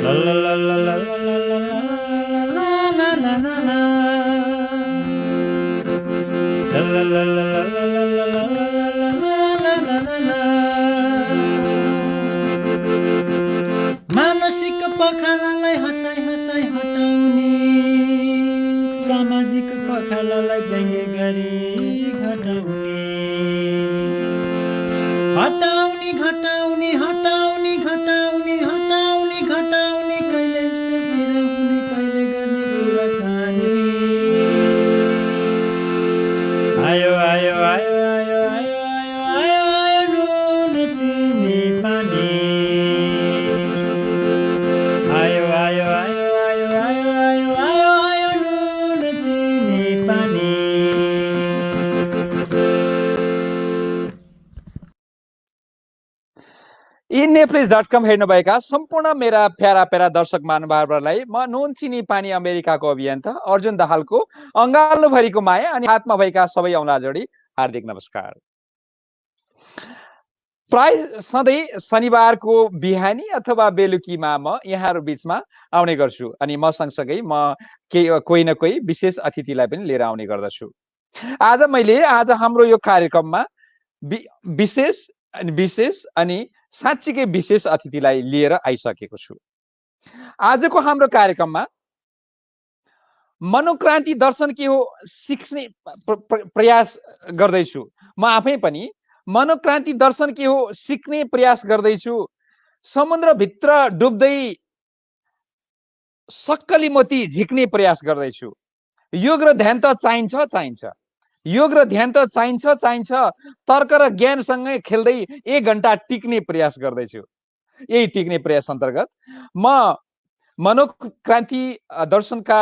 La la la la la la la la la la la la la la. La la la la la la la la la la la la la. मानसिक पखालालाई हँसाइ हँसाइ हटाउने, सामाजिक पखालालाई व्यङ्ग्य गरी घटाउने, हटाउने घटाउने हटाउने घटाउने हटाउने घटाउने, कहिले स्टेजतिर हुने कहिले गर्ने कुराकानी। आयो आयो आयो आयो आयो आयो आयो आयो नुन चिनी पानी। आयो आयो आयो आयो आयो आयो आयो आयो नुन चिनी पानी। यी नेप्लिज.com हेर्नुभएका सम्पूर्ण मेरा प्यारा प्यारा दर्शक महानुभावहरूलाई म नुन चिनी पानी अमेरिकाको अभियन्ता अर्जुन दाहालको अङ्गाल्नुभरिको माया अनि हातमा भएका सबै औँला जोडी हार्दिक नमस्कार। प्राय सधैँ शनिबारको बिहानी अथवा बेलुकीमा म यहाँहरू बिचमा आउने गर्छु अनि म सँगसँगै म कोही न कोही विशेष अतिथिलाई पनि लिएर आउने गर्दछु। आज हाम्रो यो कार्यक्रममा विशेष अनि साँच्चीकै विशेष अतिथिलाई लिएर आइसकेको छु। आजको हाम्रो कार्यक्रममा मनोक्रान्ति दर्शन के हो सिक्ने प्रयास गर्दैछु। म आफै पनि मनोक्रान्ति दर्शन के हो सिक्ने प्रयास गर्दैछु। समुद्रभित्र डुब्दै सक्कली मोती झिक्ने प्रयास गर्दैछु। योग र ध्यान त चाहिन्छ। योग र ध्यान त चाहिन्छ। तर्क र ज्ञानसँगै खेल्दै 1 घण्टा टिक्ने प्रयास गर्दैछु। यही टिक्ने प्रयास अन्तर्गत म मनोक्रान्ति दर्शनका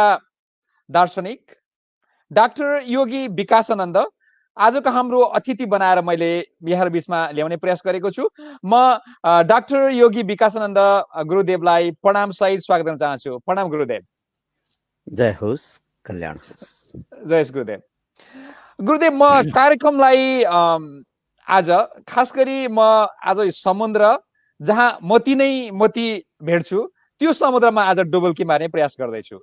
दार्शनिक डाक्टर योगी विकासानन्द आजको हाम्रो अतिथि बनाएर मैले यहाँहरु बीचमा ल्याउने प्रयास गरेको छु। म डाक्टर योगी विकासानन्द गुरुदेवलाई प्रणाम सहित स्वागत गर्न चाहन्छु। प्रणाम गुरुदेव। जय होस्, कल्याण होस्। जय गुरुदेव। गुरुदेव, म कार्यक्रमलाई आज खास गरी म आज समुद्र जहाँ मोती नै मोती भेट्छु त्यो समुद्रमा आज डुबल्की मार्ने प्रयास गर्दैछु।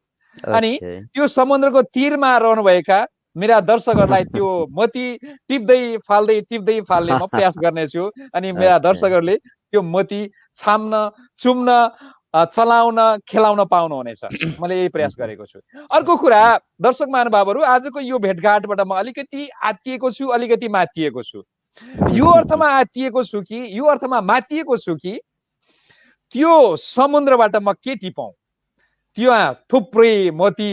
अनि त्यो समुद्रको तीरमा रहनुभएका मेरा दर्शकहरूलाई त्यो मोती टिप्दै फाल्ने म प्रयास गर्नेछु। अनि मेरा दर्शकहरूले त्यो मोती छाम्न, चुम्न, चलाउन, खेलाउन पाउनुहुनेछ। मैले यही प्रयास गरेको छु। अर्को कुरा, दर्शक महानुभावहरू, आजको यो भेटघाटबाट म अलिकति आत्तिएको छु, अलिकति मातिएको छु। यो अर्थमा आत्तिएको छु कि, यो अर्थमा मातिएको छु कि त्यो समुद्रबाट म के टिपौँ? त्यहाँ थुप्रै मोती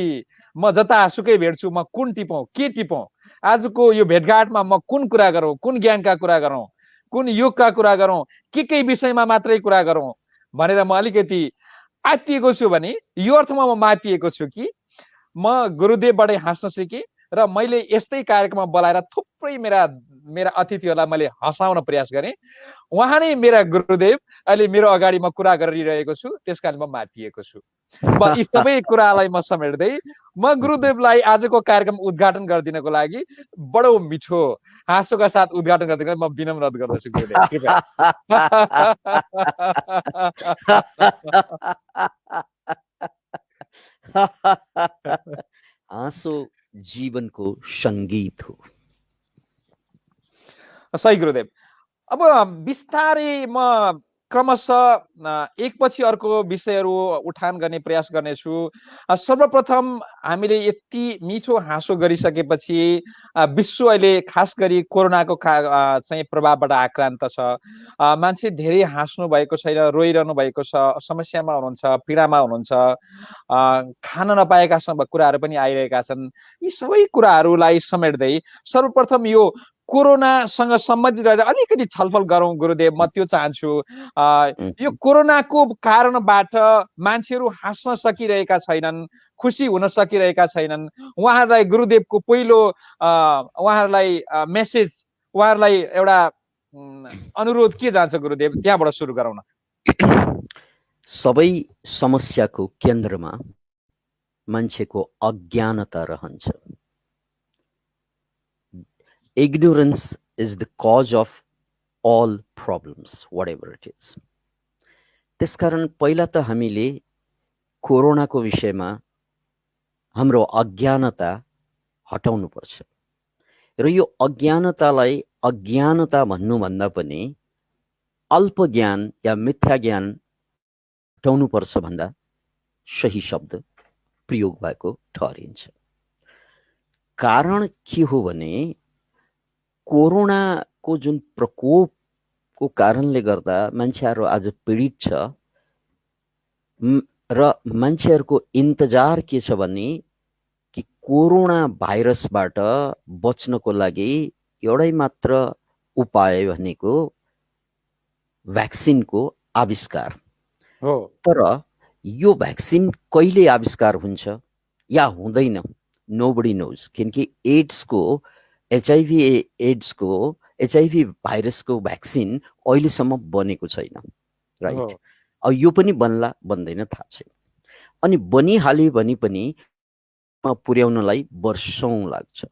म जतासुकै भेट्छु, म कुन टिपौँ, के टिपौँ? आजको यो भेटघाटमा म कुन कुरा गरौँ, कुन ज्ञानका कुरा गरौँ, कुन योगका कुरा गरौँ, के विषयमा मात्रै कुरा गरौँ भनेर म अलिकति आत्तिएको छु भने यो अर्थमा म मातिएको छु कि म गुरुदेवबाटै हाँस्न सिकेँ र मैले यस्तै कार्यक्रममा बोलाएर थुप्रै मेरा अतिथिहरूलाई मैले हँसाउन प्रयास गरेँ। उहाँ नै मेरा गुरुदेव, अहिले मेरो अगाडि म कुरा गरिरहेको छु, त्यसकारण म मातिएको छु। यी सबै कुरालाई म समेट्दै म गुरुदेवलाई आजको कार्यक्रम उद्घाटन गरिदिनको लागि बडो मिठो हाँसोका साथ उद्घाटन गरिदिनको लागि म विनम्र अनुरोध गर्दछु गुरुदेव, कृपया। हाँसो जीवनको सङ्गीत हो। सही गुरुदेव। अब बिस्तारै म क्रमशः एकपछि अर्को विषयहरू उठान गर्ने प्रयास गर्नेछु। सर्वप्रथम हामीले यति मिठो हाँसो गरिसकेपछि विश्व अहिले खास गरी कोरोनाको चाहिँ प्रभावबाट आक्रान्त छ। मान्छे धेरै हाँस्नु भएको छैन, रोइरहनु भएको छ, समस्यामा हुनुहुन्छ, पीडामा हुनुहुन्छ, खान नपाएका कुराहरू पनि आइरहेका छन्। यी सबै कुराहरूलाई समेट्दै सर्वप्रथम यो कोरोनासँग सम्बन्धित रहेर अलिकति छलफल गरौँ गुरुदेव, म त्यो चाहन्छु। यो कोरोनाको कारणबाट मान्छेहरू हाँस्न सकिरहेका छैनन्, खुसी हुन सकिरहेका छैनन्। उहाँहरूलाई गुरुदेवको पहिलो उहाँहरूलाई मेसेज, उहाँहरूलाई एउटा अनुरोध के जान्छ गुरुदेव? त्यहाँबाट सुरु गरौँ न। सबै समस्याको केन्द्रमा मान्छेको अज्ञानता रहन्छ। Ignorance is the cause of all problems, whatever it is. त्यसकारण पहिला त हामीले कोरोनाको विषयमा हाम्रो अज्ञानता हटाउनुपर्छ र यो अज्ञानतालाई अज्ञानता भन्नुभन्दा पनि अल्प ज्ञान या मिथ्या ज्ञान हटाउनुपर्छ भन्दा सही शब्द प्रयोग भएको ठहरिन्छ। कारण के हो भने कोरोनाको जुन प्रकोपको कारणले गर्दा मान्छेहरू आज पीडित छ र मान्छेहरूको इन्तजार के छ भने कि कोरोना भाइरसबाट बच्नको लागि एउटै मात्र उपाय भनेको भ्याक्सिनको आविष्कार हो। तर यो भ्याक्सिन कहिले आविष्कार हुन्छ या हुँदैन, नोबडी नोज। किनकि एचआइभी भाइरसको भ्याक्सिन अहिलेसम्म बनेको छैन, राइट? अब यो पनि बन्ला बन्दैन थाहा छैन। अनि बनिहाल्यो भने पनि पुर्याउनलाई वर्षौं लाग्छ।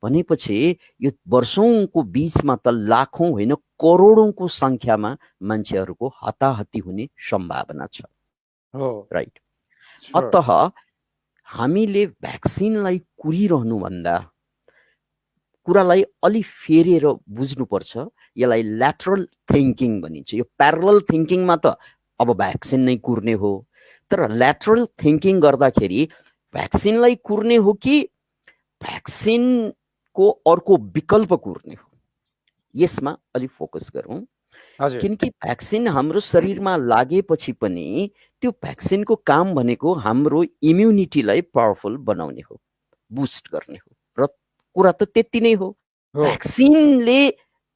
भनेपछि यो वर्षौंको बीचमा त लाखौं होइन करोडौंको संख्यामा मान्छेहरूको हताहती हुने सम्भावना छ, राइट? अतः हामीले भ्याक्सिनलाई कुरिरहनु भन्दा कुरालाई अलि फेरेर बुझ्नुपर्छ। यसलाई ल्याटरल थिङ्किङ भनिन्छ। यो प्यारलल थिङ्किङमा त अब भ्याक्सिन नै कुर्ने हो, तर ल्याटरल थिङ्किङ गर्दाखेरि भ्याक्सिनलाई कुर्ने हो कि भ्याक्सिनको अर्को विकल्प कुर्ने हो, यसमा अलि फोकस गरौँ। किनकि भ्याक्सिन हाम्रो शरीरमा लागेपछि पनि त्यो भ्याक्सिनको काम भनेको हाम्रो इम्युनिटीलाई पावरफुल बनाउने हो, बुस्ट गर्ने हो। र कुरा त त्यति नै हो। भ्याक्सिनले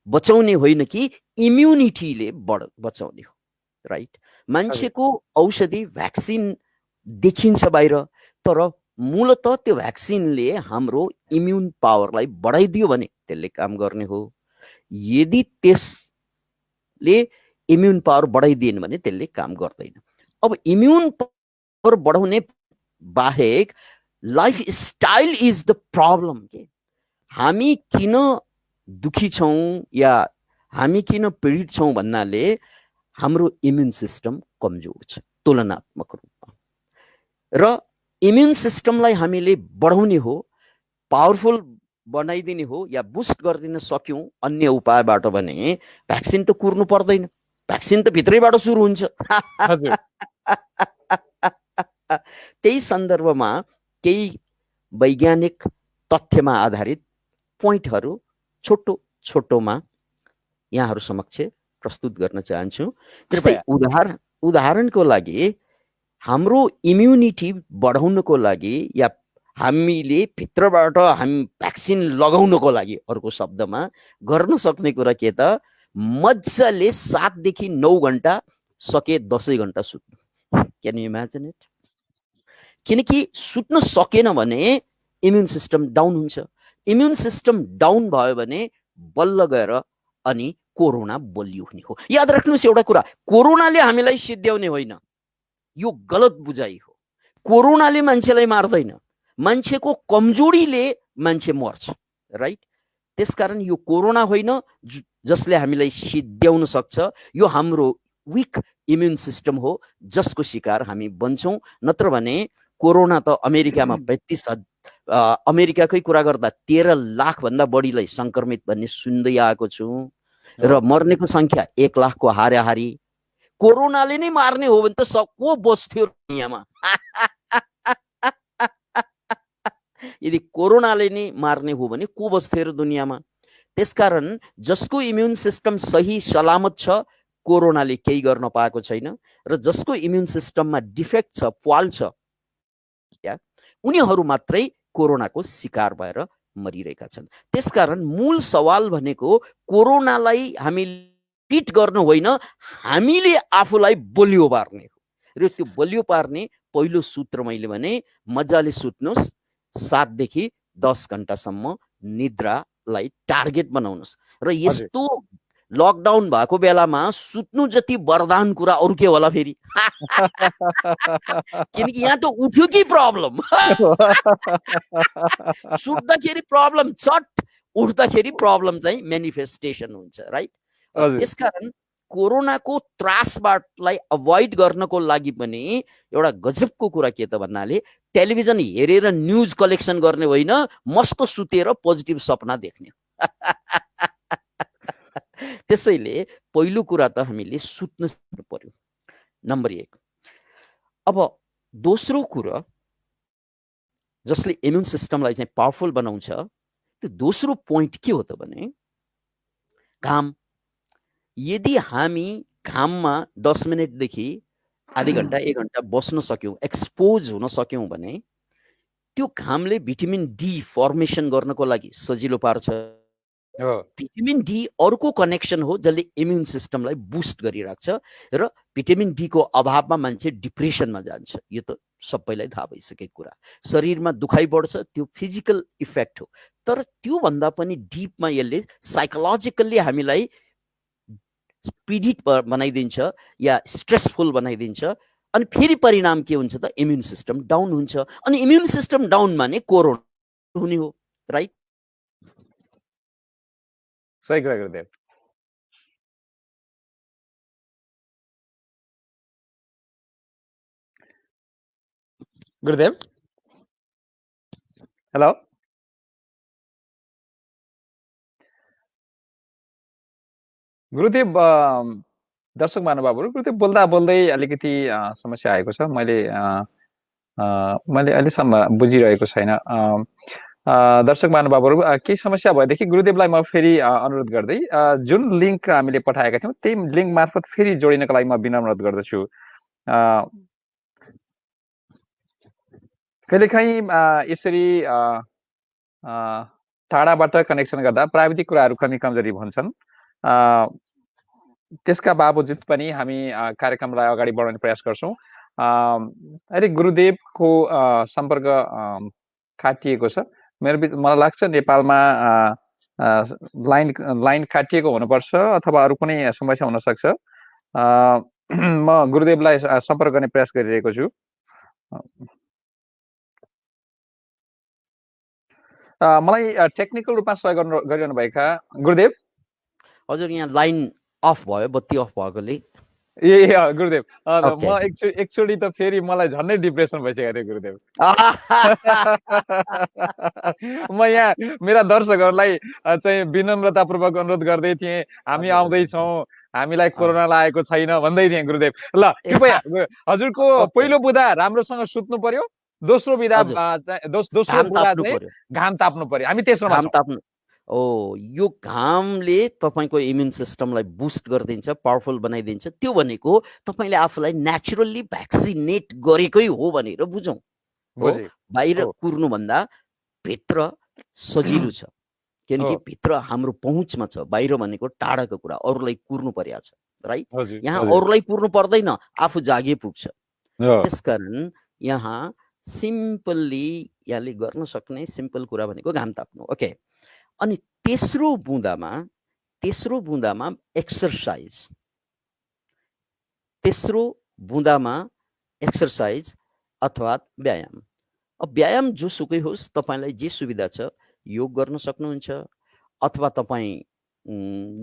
बचाउने होइन कि इम्युनिटीले बचाउने हो, राइट? मान्छेको औषधि भ्याक्सिन देखिन्छ बाहिर, तर मूलत त्यो भ्याक्सिनले हाम्रो इम्युन पावरलाई बढाइदियो भने त्यसले काम गर्ने हो। यदि त्यसले इम्युन पावर बढाइदिएन भने त्यसले काम गर्दैन। अब इम्युन पावर बढाउने बाहेक लाइफस्टाइल इज द प्रब्लम। के हामी किन दुखी छौँ या हामी किन पीडित छौँ भन्नाले हाम्रो इम्युन सिस्टम कमजोर छ तुलनात्मक रूपमा। र इम्युन सिस्टमलाई हामीले बढाउने हो, पावरफुल बनाइदिने हो या बुस्ट गरिदिन सक्यौँ अन्य उपायबाट भने भ्याक्सिन त कुर्नु पर्दैन। भ्याक्सिन त भित्रैबाट सुरु हुन्छ। त्यही सन्दर्भमा केही वैज्ञानिक तथ्यमा आधारित पोइन्टहरू छोटो छोटोमा यहाँहरू समक्ष प्रस्तुत गर्न चाहन्छु। जस्तै उदाहरणको लागि हाम्रो इम्युनिटी बढाउनको लागि या हामीले भित्रबाट हामी भ्याक्सिन लगाउनको लागि अर्को शब्दमा गर्न सक्ने कुरा के त मजाले 7 देखि 9 घण्टा सके 10 घण्टा सुत्नु। Can you imagine it? किनकि सुत्न सकेन भने इम्युन सिस्टम डाउन हुन्छ। इम्युन सिस्टम डाउन भयो भने बल्ल गएर अनि कोरोना बलियो हुने हो। याद राख्नुहोस् एउटा कुरा, कोरोनाले हामीलाई सिद्ध्याउने होइन, यो गलत बुझाइ हो। कोरोनाले मान्छेलाई मार्दैन, मान्छेको कमजोरीले मान्छे मर्छ, राइट? त्यसकारण यो कोरोना होइन जसले हामीलाई सिद्ध्याउन सक्छ, यो हाम्रो विक इम्युन सिस्टम हो जसको शिकार हामी बन्छौँ। नत्र भने कोरोना त अमेरिकामा 35,000 अमेरिकाकै कुरा गर्दा 13 लाख भन्दा बढीलाई संक्रमित भन्ने सुन्दै आएको छु र मर्नेको संख्या 1 लाखको हाराहारी। कोरोनाले नै मार्ने हो भने त को बस्थ्यो दुनियाँमा? यदि कोरोनाले नै मार्ने हो भने को बस्थ्यो र दुनियाँमा? त्यसकारण जसको इम्युन सिस्टम सही सलामत छ कोरोनाले केही गर्न पाएको छैन, र जसको इम्युन सिस्टममा डिफेक्ट छ, फ्वाल छ, उनीहरू मात्रै कोरोनाको शिकार भएर मरिरहेका छन्। त्यसकारण मूल सवाल भनेको कोरोनालाई हामीले पिट गर्नु होइन, हामीले आफूलाई बलियो पार्ने हो। र त्यो बलियो पार्ने पहिलो सूत्र मैले भने मजाले सुत्नुहोस्, 7 देखि 10 घण्टासम्म निद्रालाई टार्गेट बनाउनुहोस्। र यस्तो लकडाउन भएको बेलामा सुत्नु जति वरदान कुरा अरू के होला फेरि? किनकि यहाँ त उठ्यो कि प्रब्लम, सुत्दाखेरि प्रब्लम चट, उठ्दाखेरि प्रब्लम चाहिँ मेनिफेस्टेसन हुन्छ, राइट? त्यसकारण कोरोनाको त्रासबाटलाई अभोइड गर्नको लागि पनि एउटा गजबको कुरा के त भन्नाले टेलिभिजन हेरेर न्युज कलेक्सन गर्ने होइन, मस्त सुतेर पोजिटिभ सपना देख्ने। त्यसैले पहिलो कुरा त हामीले सुत्न पर्यो, नम्बर 1। अब दोस्रो कुरा जसले इम्युन सिस्टमलाई चाहिँ पावरफुल बनाउँछ, त्यो दोस्रो पोइन्ट के हो त भने घाम। यदि हामी घाममा 10 मिनटदेखि आधी घन्टा 1 घन्टा बस्न सक्यौँ, एक्सपोज हुन सक्यौँ भने त्यो घामले भिटामिन डी फर्मेसन गर्नको लागि सजिलो पार्छ। भिटामिन डी अर्को कनेक्सन हो जसले इम्युन सिस्टमलाई बुस्ट गरिराख्छ र भिटामिन डी को अभावमा मान्छे डिप्रेसनमा जान्छ। यो त सबैलाई थाहा भइसकेको कुरा। शरीरमा दुखाइ बढ्छ, त्यो फिजिकल इफेक्ट हो। तर त्योभन्दा पनि डिपमा यसले साइकोलोजिकल्ली हामीलाई पीडित बनाइदिन्छ या स्ट्रेसफुल बनाइदिन्छ। अनि फेरि परिणाम के हुन्छ त इम्युन सिस्टम डाउन हुन्छ। अनि इम्युन सिस्टम डाउन माने कोरोना हुने हो, राइट? सही कुरा गुरुदेव। गुरुदेव हेलो गुरुदेव, दर्शक महानुभावहरू, गुरुदेव बोल्दा बोल्दै अलिकति समस्या आएको छ। मैले अहिलेसम्म बुझिरहेको छैन। दर्शक महानुभावहरू, केही समस्या भएदेखि गुरुदेवलाई म फेरि अनुरोध गर्दै जुन लिङ्क हामीले पठाएका थियौँ त्यही लिङ्क मार्फत फेरि जोडिनको लागि म विनम्र अनुरोध गर्दछु। कहिलेकाहीँ यसरी टाढाबाट कनेक्सन गर्दा प्राविधिक कुराहरू कमी कमजोरी हुन्छन्। त्यसका बावजुद पनि हामी कार्यक्रमलाई अगाडि बढाउने प्रयास गर्छौँ। अहिले गुरुदेवको सम्पर्क काटिएको छ। मलाई लाग्छ नेपालमा लाइन काटिएको हुनुपर्छ अथवा अरू कुनै समस्या हुनसक्छ। म गुरुदेवलाई सम्पर्क गर्ने प्रयास गरिरहेको छु। मलाई टेक्निकल रूपमा सहयोग गरिरहनुभएका गुरुदेव। हजुर, यहाँ लाइन अफ भयो, बत्ती अफ भएकोले। ए गुरुदेव, म एकचोटि त फेरि मलाई झन्डै डिप्रेसन भइसकेको थियो गुरुदेव। म यहाँ मेरा दर्शकहरूलाई चाहिँ विनम्रतापूर्वक अनुरोध गर्दै थिएँ, हामी आउँदैछौँ, हामीलाई कोरोना लागेको छैन भन्दै थिएँ गुरुदेव। ल कृपया हजुरको पहिलो बुधा राम्रोसँग सुत्नु पर्यो, दोस्रो बुधा चाहिँ घाम ताप्नु पर्यो। हामी तेस्रोमा छौँ। यो घामले तपाईँको इम्युन सिस्टमलाई बुस्ट गरिदिन्छ, पावरफुल बनाइदिन्छ। त्यो भनेको तपाईँले आफूलाई नेचुरल्ली भ्याक्सिनेट गरेकै हो भनेर बुझौँ। बाहिर कुर्नुभन्दा भित्र सजिलो छ, किनकि भित्र हाम्रो पहुँचमा छ। बाहिर भनेको टाढाको कुरा, अरूलाई कुर्नु परेको छ, राइट? यहाँ अरूलाई कुर्नु पर्दैन, आफू जागे पुग्छ। त्यसकारण यहाँ सिम्पल्ली यहाँले गर्न सक्ने सिम्पल कुरा भनेको घाम ताप्नु। ओके। अनि तेस्रो बुँदामा एक्सरसाइज, अथवा व्यायाम। अब व्यायाम जोसुकै होस्, तपाईँलाई जे सुविधा छ योग गर्न सक्नुहुन्छ, अथवा तपाईँ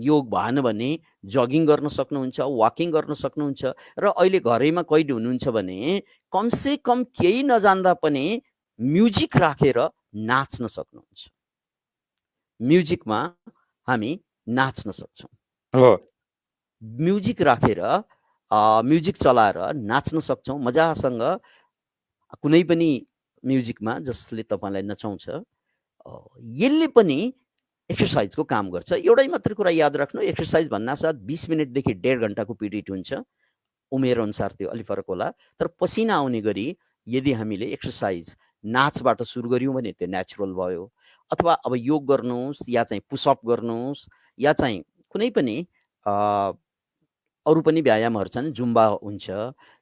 योग भएन भने जगिङ गर्न सक्नुहुन्छ, वाकिङ गर्न सक्नुहुन्छ। र अहिले घरैमा कैद हुनुहुन्छ भने कमसे कम केही नजान्दा पनि म्युजिक राखेर नाच्न सक्नुहुन्छ। म्युजिकमा हामी नाच्न सक्छौँ। म्युजिक राखेर म्युजिक चलाएर नाच्न सक्छौँ मजासँग। कुनै पनि म्युजिकमा जसले तपाईँलाई नचाउँछ, यसले पनि एक्सर्साइजको काम गर्छ। एउटै मात्र कुरा याद राख्नु, एक्सर्साइज भन्नासाथ 20 मिनटदेखि 1.5 घन्टाको पिरियड हुन्छ। उमेर अनुसार त्यो अलि फरक होला, तर पसिना आउने गरी यदि हामीले एक्सर्साइज नाचबाट सुरु गऱ्यौँ भने त्यो नेचुरल भयो। अथवा अब योग गर्नुहोस्, या चाहिँ पुसअप गर्नुहोस्, या चाहिँ कुनै पनि अरू पनि व्यायामहरू छन्, जुम्बा हुन्छ,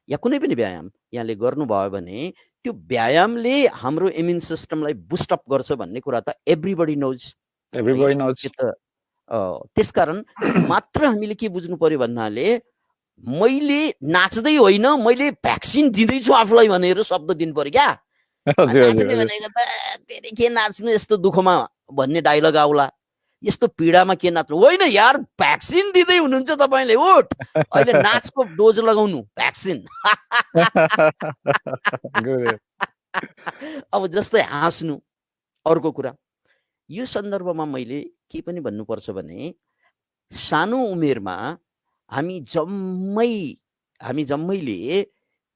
या कुनै पनि व्यायाम यहाँले गर्नुभयो भने त्यो व्यायामले हाम्रो इम्युन सिस्टमलाई बुस्टअप गर्छ भन्ने कुरा त एभ्रीबडी नोज। त्यसकारण मात्र हामीले के बुझ्नु पर्यो भन्नाले मैले नाच्दै होइन, मैले भ्याक्सिन दिँदैछु आफूलाई भनेर शब्द दिनु पर्यो क्या। नाच्ने भनेको त के नाच्नु यस्तो दुःखमा भन्ने डायलग आउला। यस्तो पीडामा के नाच्नु? होइन यार, भ्याक्सिन दिँदै हुनुहुन्छ तपाईँले, उठ अहिले नाचको डोज लगाउनु, भ्याक्सिन। गुरुदेव अब जस्तै हाँस्नु, अर्को कुरा। यो सन्दर्भमा मैले के पनि भन्नुपर्छ भने सानो उमेरमा हामी जम्मैले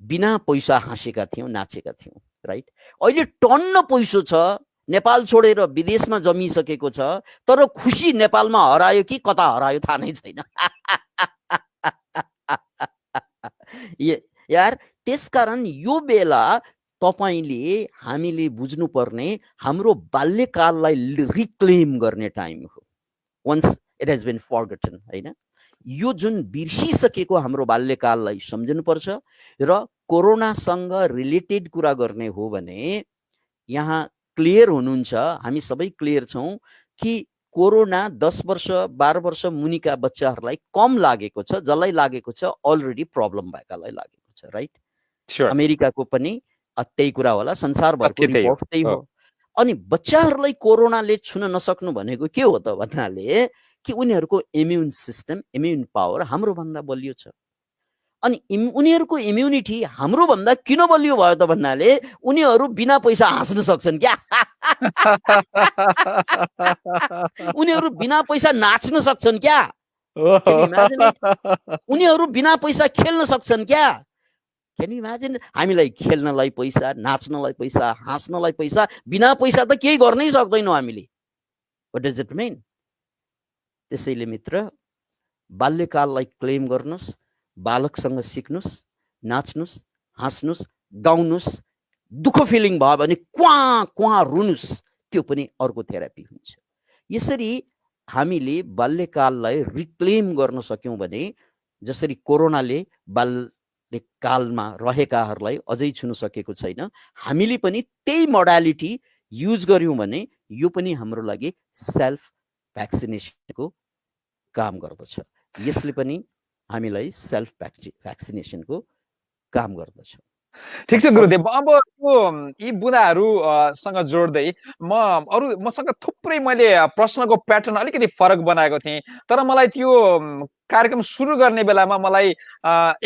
बिना पैसा हाँसेका थियौँ, नाचेका थियौँ, राइट? अहिले टन्न पैसो छ, नेपाल छोडेर विदेशमा जमिसकेको छ, तर खुसी नेपालमा हरायो कि कता हरायो थाहा नै छैन। यार, त्यसकारण यो बेला तपाईले हामीले बुझ्नुपर्ने हाम्रो बाल्यकाललाई रिक्लेम गर्ने टाइम हो। Once it has been forgotten, होइन? यो जुन बिर्सिसकेको हाम्रो बाल्यकाललाई सम्झनुपर्छ। र कोरोनासँग रिलेटेड कुरा गर्ने हो भने यहाँ क्लियर हुनुहुन्छ, हामी सबै क्लियर छौँ कि कोरोना 10 वर्ष 12 वर्ष मुनिका बच्चाहरूलाई कम लागेको छ, जसलाई लागेको छ अलरेडी प्रब्लम भएकालाई लागेको छ, राइट? अमेरिकाको पनि त्यही कुरा होला, संसारभरको रिपोर्ट त्यही हो। अनि बच्चाहरूलाई कोरोनाले छुन नसक्नु भनेको के हो त भन्नाले कि उनीहरूको इम्युन सिस्टम, इम्युन पावर हाम्रो भन्दा बलियो छ। अनि उनीहरूको इम्युनिटी हाम्रो भन्दा किन बलियो भयो त भन्नाले उनीहरू बिना पैसा हाँस्न सक्छन् क्या। उनीहरू बिना पैसा नाच्न सक्छन् क्या। उनीहरू बिना पैसा खेल्न सक्छन् क्या। Can you imagine? हामीलाई खेल्नलाई पैसा, नाच्नलाई पैसा, हाँस्नलाई पैसा, बिना पैसा त केही गर्नै सक्दैनौँ हामीले। What does it mean? त्यसैले मित्र, बाल्यकाललाई क्लेम गर्नुस्, बालकसँग सिक्नुस्, नाच्नुस्, हाँस्नुस्, गाउनुस्, दुःख फिलिङ भयो भने क्वाँ रुनुस्, त्यो पनि अर्को थेरापी हुन्छ। यसरी हामीले बाल्यकाललाई रिक्लेम गर्न सक्यौँ भने, जसरी कोरोनाले बाल्यकालमा रहेकाहरूलाई अझै छुन सकेको छैन, हामीले पनि त्यही मोडालिटी युज गर्यौँ भने यो पनि हाम्रो लागि सेल्फ भ्याक्सिनेसनको काम गर्दछ। यसले पनि हामीलाई सेल्फ भ्याक्सिनेसनको काम गर्दछ। ठिक छ गुरुदेव। अब यी बुदाहरूसँग जोड्दै मसँग थुप्रै मैले प्रश्नको प्याटर्न अलिकति फरक बनाएको थिएँ, तर मलाई त्यो कार्यक्रम सुरु गर्ने बेलामा मलाई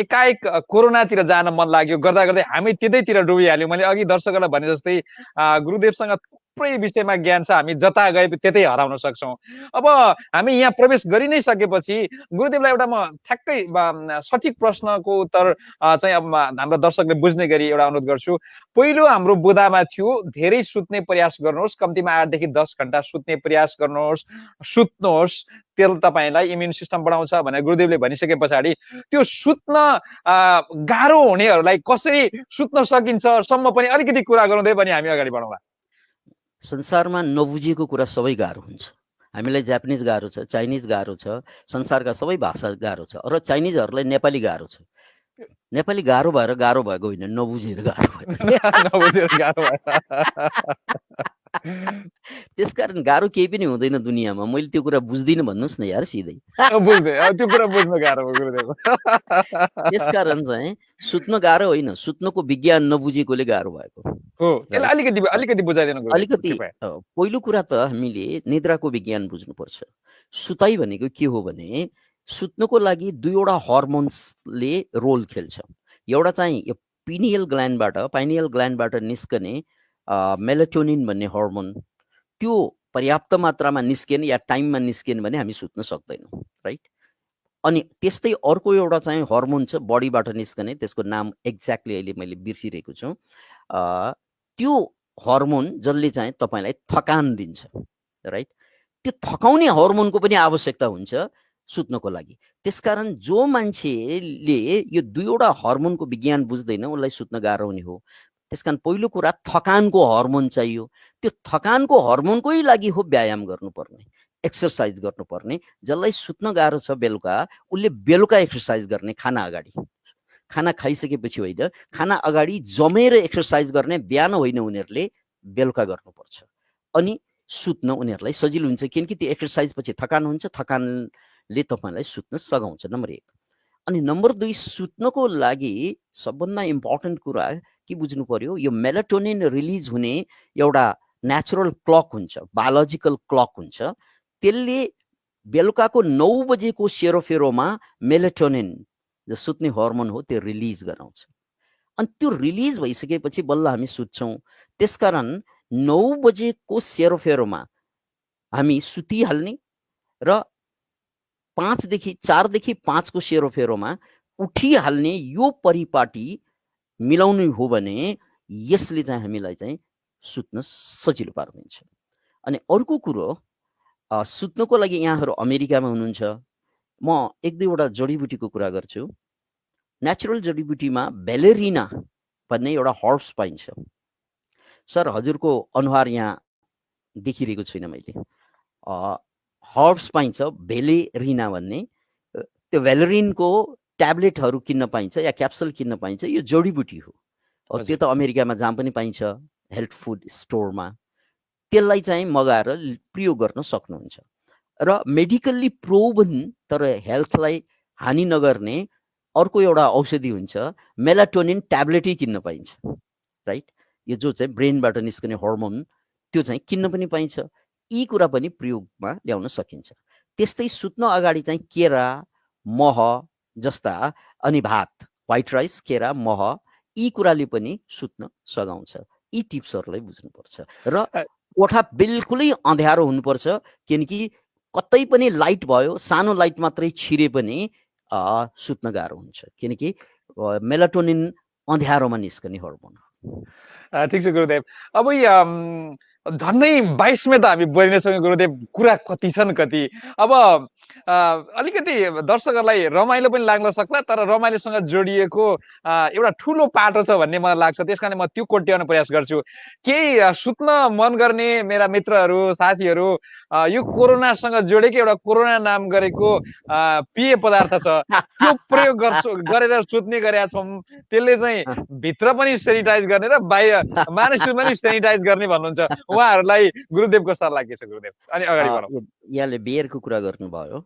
एकाएक कोरोनातिर जान मन लाग्यो, गर्दा गर्दै हामी त्यतैतिर डुबिहाल्यौँ। मैले अघि दर्शकहरूलाई भने जस्तै गुरुदेवसँग थुप्रै विषयमा ज्ञान छ, हामी जता गए त्यतै हराउन सक्छौँ। अब हामी यहाँ प्रवेश गरि नै सकेपछि गुरुदेवलाई एउटा म ठ्याक्कै सठिक प्रश्नको उत्तर चाहिँ अब हाम्रो दर्शकले बुझ्ने गरी एउटा अनुरोध गर्छु। पहिलो हाम्रो बुदामा थियो धेरै सुत्ने प्रयास गर्नुहोस्, कम्तीमा 8 देखि 10 घण्टा सुत्ने प्रयास गर्नुहोस्, सुत्नुहोस्, त्यसले तपाईँलाई इम्युन सिस्टम बढाउँछ भनेर गुरुदेवले भनिसके पछाडि त्यो सुत्न गाह्रो हुनेहरूलाई कसरी सुत्न सकिन्छ सम्म पनि अलिकति कुरा गराउँदै पनि हामी अगाडि बढौँला। संसारमा नबुझिएको कुरा सबै गाह्रो हुन्छ। हामीलाई जापानिज गाह्रो छ, चाइनिज गाह्रो छ, संसारका सबै भाषा गाह्रो छ, र चाइनिजहरूलाई नेपाली गाह्रो छ। नेपाली गाह्रो भएर गाह्रो भएको होइन, नबुझेर गाह्रो भयो। त्यसकारण गाह्रो केही पनि हुँदैन दुनियाँमा। मैले त्यो कुरा बुझ्दिनँ भन्नुहोस् न यार सिधै। त्यो कुरा बुझ्न गाह्रो भयो गुरुदेव। त्यसकारण चाहिँ सुत्न गाह्रो होइन, सुत्नको विज्ञान नबुझेकोले गाह्रो भएको हो। अलिकति बुझाइदिनु गुरुदेव। अलिकति पहिलो कुरा त हामीले निद्राको विज्ञान बुझ्नुपर्छ। सुताइ भनेको के हो भने सुत्नको लागि दुईवटा हर्मोन्सले रोल खेल्छ। एउटा चाहिँ यो पाइनियल ग्ल्यान्डबाट निस्कने मेलाटोनिन भन्ने हर्मोन, त्यो पर्याप्त मात्रामा निस्केन या टाइममा निस्केन भने हामी सुत्न सक्दैनौँ, राइट? अनि त्यस्तै अर्को एउटा चाहिँ हर्मोन छ बडीबाट निस्कने, त्यसको नाम एक्ज्याक्टली अहिले मैले बिर्सिरहेको छु। त्यो हर्मोन जसले चाहिँ तपाईँलाई थकान दिन्छ, राइट? त्यो थकाउने हर्मोनको पनि आवश्यकता हुन्छ सुत्नको लागि। त्यसकारण जो मान्छेले यो दुईवटा हर्मोनको विज्ञान बुझ्दैन उसलाई सुत्न गाह्रो हुने हो। त्यसकारण पहिलो कुरा थकानको हर्मोन चाहियो। त्यो थकानको हर्मोनकै लागि हो व्यायाम गर्नुपर्ने, एक्सर्साइज गर्नुपर्ने। जसलाई सुत्न गाह्रो छ बेलुका, उसले बेलुका एक्सर्साइज गर्ने, खाना अगाडि। खाना खाइसकेपछि होइन, खाना अगाडि जमेर एक्सर्साइज गर्ने बिहान होइन, उनीहरूले बेलुका गर्नुपर्छ। अनि सुत्न उनीहरूलाई सजिलो हुन्छ, किनकि त्यो एक्सर्साइज पछि थकान हुन्छ, थकानले तपाईँलाई सुत्न सघाउँछ, नम्बर 1। अनि नम्बर 2, सुत्नको लागि सबभन्दा इम्पोर्टेन्ट कुरा के बुझ्नु पर्यो, यो मेलाटोनिन रिलिज हुने एउटा नेचुरल क्लक हुन्छ, बायोलोजिकल क्लक हुन्छ। त्यसले बेलुकाको 9 बजेको सेरोफेरोमा मेलाटोनिन जो सुत्ने हर्मोन हो त्यो रिलिज गराउँछ। अनि त्यो रिलिज भइसकेपछि बल्ल हामी सुत्छौँ। त्यसकारण 9 बजेको सेरोफेरोमा हामी सुतिहाल्ने र 4 देखि 5 को सेरोफेरोमा उठिहाल्ने यो परिपाटी मिलाउनु हो भने यसले चाहिँ हामीलाई चाहिँ सुत्न सजिलो पार्दिन्छ। अनि अर्को कुरो सुत्नको लागि यहाँहरू अमेरिकामा हुनुहुन्छ, म एक दुईवटा जडीबुटीको कुरा गर्छु। नेचुरल जडीबुटीमा बेलेरिना भन्ने एउटा हर्ब्स पाइन्छ। सर हजुरको अनुहार यहाँ देखिरहेको छुइनँ मैले। हर्ब्स पाइन्छ बेलेरिना भन्ने, त्यो भेलेरिनको ट्याब्लेटहरू किन्न पाइन्छ या क्याप्सुल किन्न पाइन्छ। यो जडीबुटी हो। त्यो त अमेरिकामा जहाँ पनि पाइन्छ हेल्थ फुड स्टोरमा। त्यसलाई चाहिँ मगाएर प्रयोग गर्न सक्नुहुन्छ। र मेडिकल्ली प्रोभन तर हेल्थलाई हानि नगर्ने अर्को एउटा औषधि हुन्छ, मेलाटोनिन ट्याब्लेटै किन्न पाइन्छ, राइट। यो जो चाहिँ ब्रेनबाट निस्कने हर्मोन त्यो चाहिँ किन्न पनि पाइन्छ। यी कुरा पनि प्रयोगमा ल्याउन सकिन्छ। त्यस्तै सुत्न अगाडि चाहिँ केरा, मह जस्ता अनि भात, व्हाइट राइस, केरा, मह, यी कुराले पनि सुत्न सघाउँछ। यी टिप्सहरूलाई बुझ्नुपर्छ। र कोठा बिल्कुलै अँध्यारो हुनुपर्छ, किनकि कतै पनि लाइट भयो, सानो लाइट मात्रै छिरे पनि सुत्न गाह्रो हुन्छ, किनकि मेलाटोनिन अँध्यारोमा निस्कने हर्मोन हो। ठिक छ गुरुदेव। अब झन्डै 22 में त हामी बोलिनेछौँ गुरुदेव। कुरा कति छन् कति। अब अलिकति दर्शकहरूलाई रमाइलो पनि लाग्न सक्ला, तर रमाइलोसँग जोडिएको एउटा ठुलो पाटो छ भन्ने मलाई लाग्छ। त्यस कारण म त्यो कोट्याउन प्रयास गर्छु। केही सुत्न मन गर्ने मेरा मित्रहरू, साथीहरू यो कोरोनासँग जोडेको एउटा कोरोना नाम गरेको पेय पदार्थ छ, त्यो प्रयोग गरेर सुत्ने गरेका छौँ। त्यसले चाहिँ भित्र पनि सेनिटाइज गर्ने र बाहिर मानिस पनि सेनिटाइज गर्ने भन्नुहुन्छ। उहाँहरूलाई गुरुदेवको सल्लाह के छ गुरुदेव? अनि अगाडि बढौँ। यहाँले बियरको कुरा गर्नुभयो।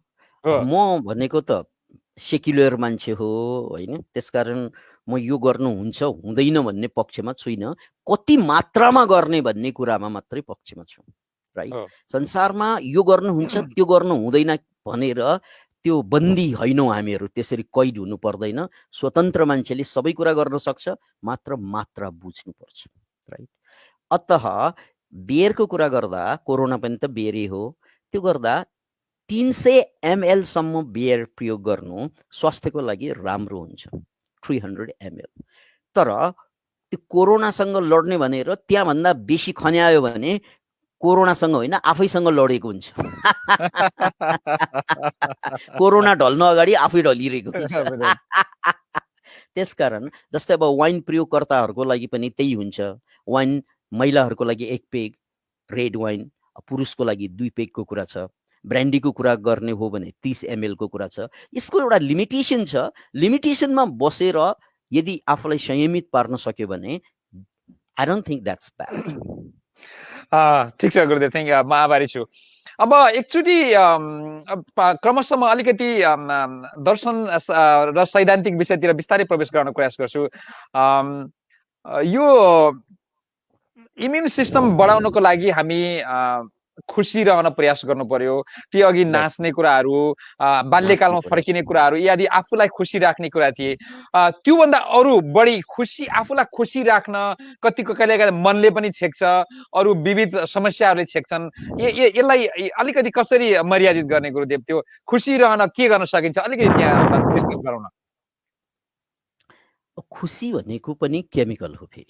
म भनेको त सेक्युलर मान्छे हो होइन, त्यसकारण म यो गर्नु हुन्छ हुँदैन भन्ने पक्षमा छुइनँ। कति मात्रामा गर्ने भन्ने कुरामा मात्रै पक्षमा छु, राइट। संसारमा यो गर्नुहुन्छ त्यो गर्नु हुँदैन भनेर त्यो बन्दी होइनौँ हामीहरू, त्यसरी कैद हुनु पर्दैन। स्वतन्त्र मान्छेले सबै कुरा गर्न सक्छ, मात्र मात्रा बुझ्नुपर्छ, राइट। अतः बियरको कुरा गर्दा, कोरोना पनि त बियरै हो, त्यो गर्दा 300 ml सम्म बियर प्रयोग गर्नु स्वास्थ्यको लागि राम्रो हुन्छ, 300 ml। तर त्यो कोरोनासँग लड्ने भनेर त्यहाँभन्दा बेसी खन्यायो भने कोरोनासँग होइन आफैसँग लडेको हुन्छ। कोरोना ढल्न अगाडि आफै ढलिरहेको हुन्छ। त्यसकारण जस्तै अब वाइन प्रयोगकर्ताहरूको लागि पनि त्यही हुन्छ। वाइन महिलाहरूको लागि 1 पेग रेड वाइन, पुरुषको लागि 2 पेगको कुरा छ। ब्रान्डीको कुरा गर्ने हो भने 30 ml को कुरा छ। यसको एउटा लिमिटेसन छ। लिमिटेसनमा बसेर यदि आफूलाई संयमित पार्न सक्यो भने I don't think that's bad. ठिक छ गुरुदेव, थ्याङ्क यू। म आभारी छु। अब एकचोटि क्रमशः म अलिकति दर्शन र सैद्धान्तिक विषयतिर बिस्तारै प्रवेश गर्न प्रयास गर्छु। यो इम्युन सिस्टम बढाउनको लागि हामी खुसी रहन प्रयास गर्नु पर्यो। ती अघि नाच्ने कुराहरू, बाल्यकालमा फर्किने कुराहरू, यदि आफूलाई खुसी राख्ने कुरा थिए, त्योभन्दा अरू बढी खुसी, आफूलाई खुसी राख्न कतिको कहिलेकाहीँ मनले पनि छेक्छ, अरू विविध समस्याहरूले छेक्छन्। यसलाई अलिकति कसरी मर्यादित गर्ने गुरुदेव? त्यो खुसी रहन के गर्न सकिन्छ, अलिकति त्यहाँ डिस्कस गरौँ न। खुसी भनेको पनि केमिकल हो फेरि।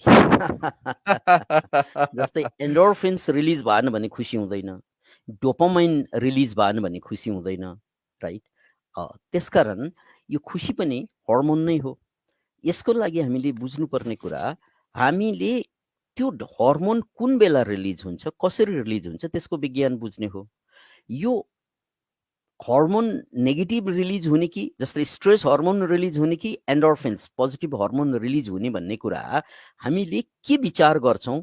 जस्तै एन्डोर्फिन्स रिलिज भएन भने खुसी हुँदैन, डोपामाइन रिलिज भएन भने खुसी हुँदैन, राइट। त्यसकारण यो खुसी पनि हर्मोन नै हो। यसको लागि हामीले बुझ्नुपर्ने कुरा, हामीले त्यो हर्मोन कुन बेला रिलिज हुन्छ, कसरी रिलिज हुन्छ, त्यसको विज्ञान बुझ्ने हो। यो हर्मोन नेगेटिभ रिलिज हुने कि, जस्तै स्ट्रेस हर्मोन रिलिज हुने कि एन्डोर्फिन्स पोजिटिभ हर्मोन रिलिज हुने भन्ने कुरा हामीले के विचार गर्छौँ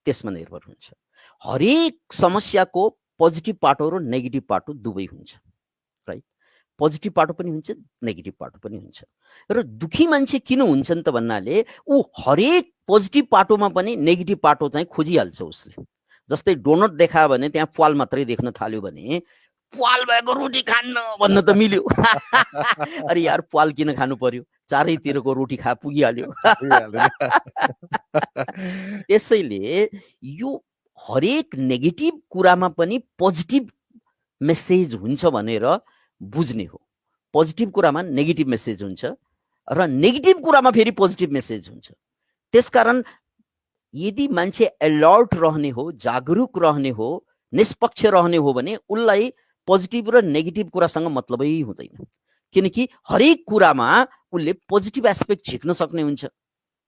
त्यसमा निर्भर हुन्छ। हरेक समस्याको पोजिटिभ पाटो र नेगेटिभ पाटो दुवै हुन्छ, राइट। पोजिटिभ पाटो पनि हुन्छ, नेगेटिभ पाटो पनि हुन्छ। र दुखी मान्छे किन हुन्छन् त भन्नाले ऊ हरेक पोजिटिभ पाटोमा पनि नेगेटिभ पाटो चाहिँ खोजिहाल्छ उसले। जस्तै डोनट देखायो भने त्यहाँ प्वाल मात्रै देख्न थाल्यो भने प्वाल भएको रोटी खान्न भन्न त मिल्यो। अरे यार प्वाल किन खानु पर्यो, चारैतिरको रोटी खा पुगिहाल्यो। त्यसैले यो हरेक नेगेटिभ कुरामा पनि पोजिटिभ मेसेज हुन्छ भनेर बुझ्ने हो। पोजिटिभ कुरामा नेगेटिभ मेसेज हुन्छ र नेगेटिभ कुरामा फेरि पोजिटिभ मेसेज हुन्छ। त्यसकारण यदि मान्छे अलर्ट रहने हो, जागरुक रहने हो, निष्पक्ष रहने हो भने उसलाई पोजिटिभ र नेगेटिभ कुरासँग मतलबै हुँदैन, किनकि हरेक कुरामा उसले पोजिटिभ एस्पेक्ट झिक्न सक्ने हुन्छ,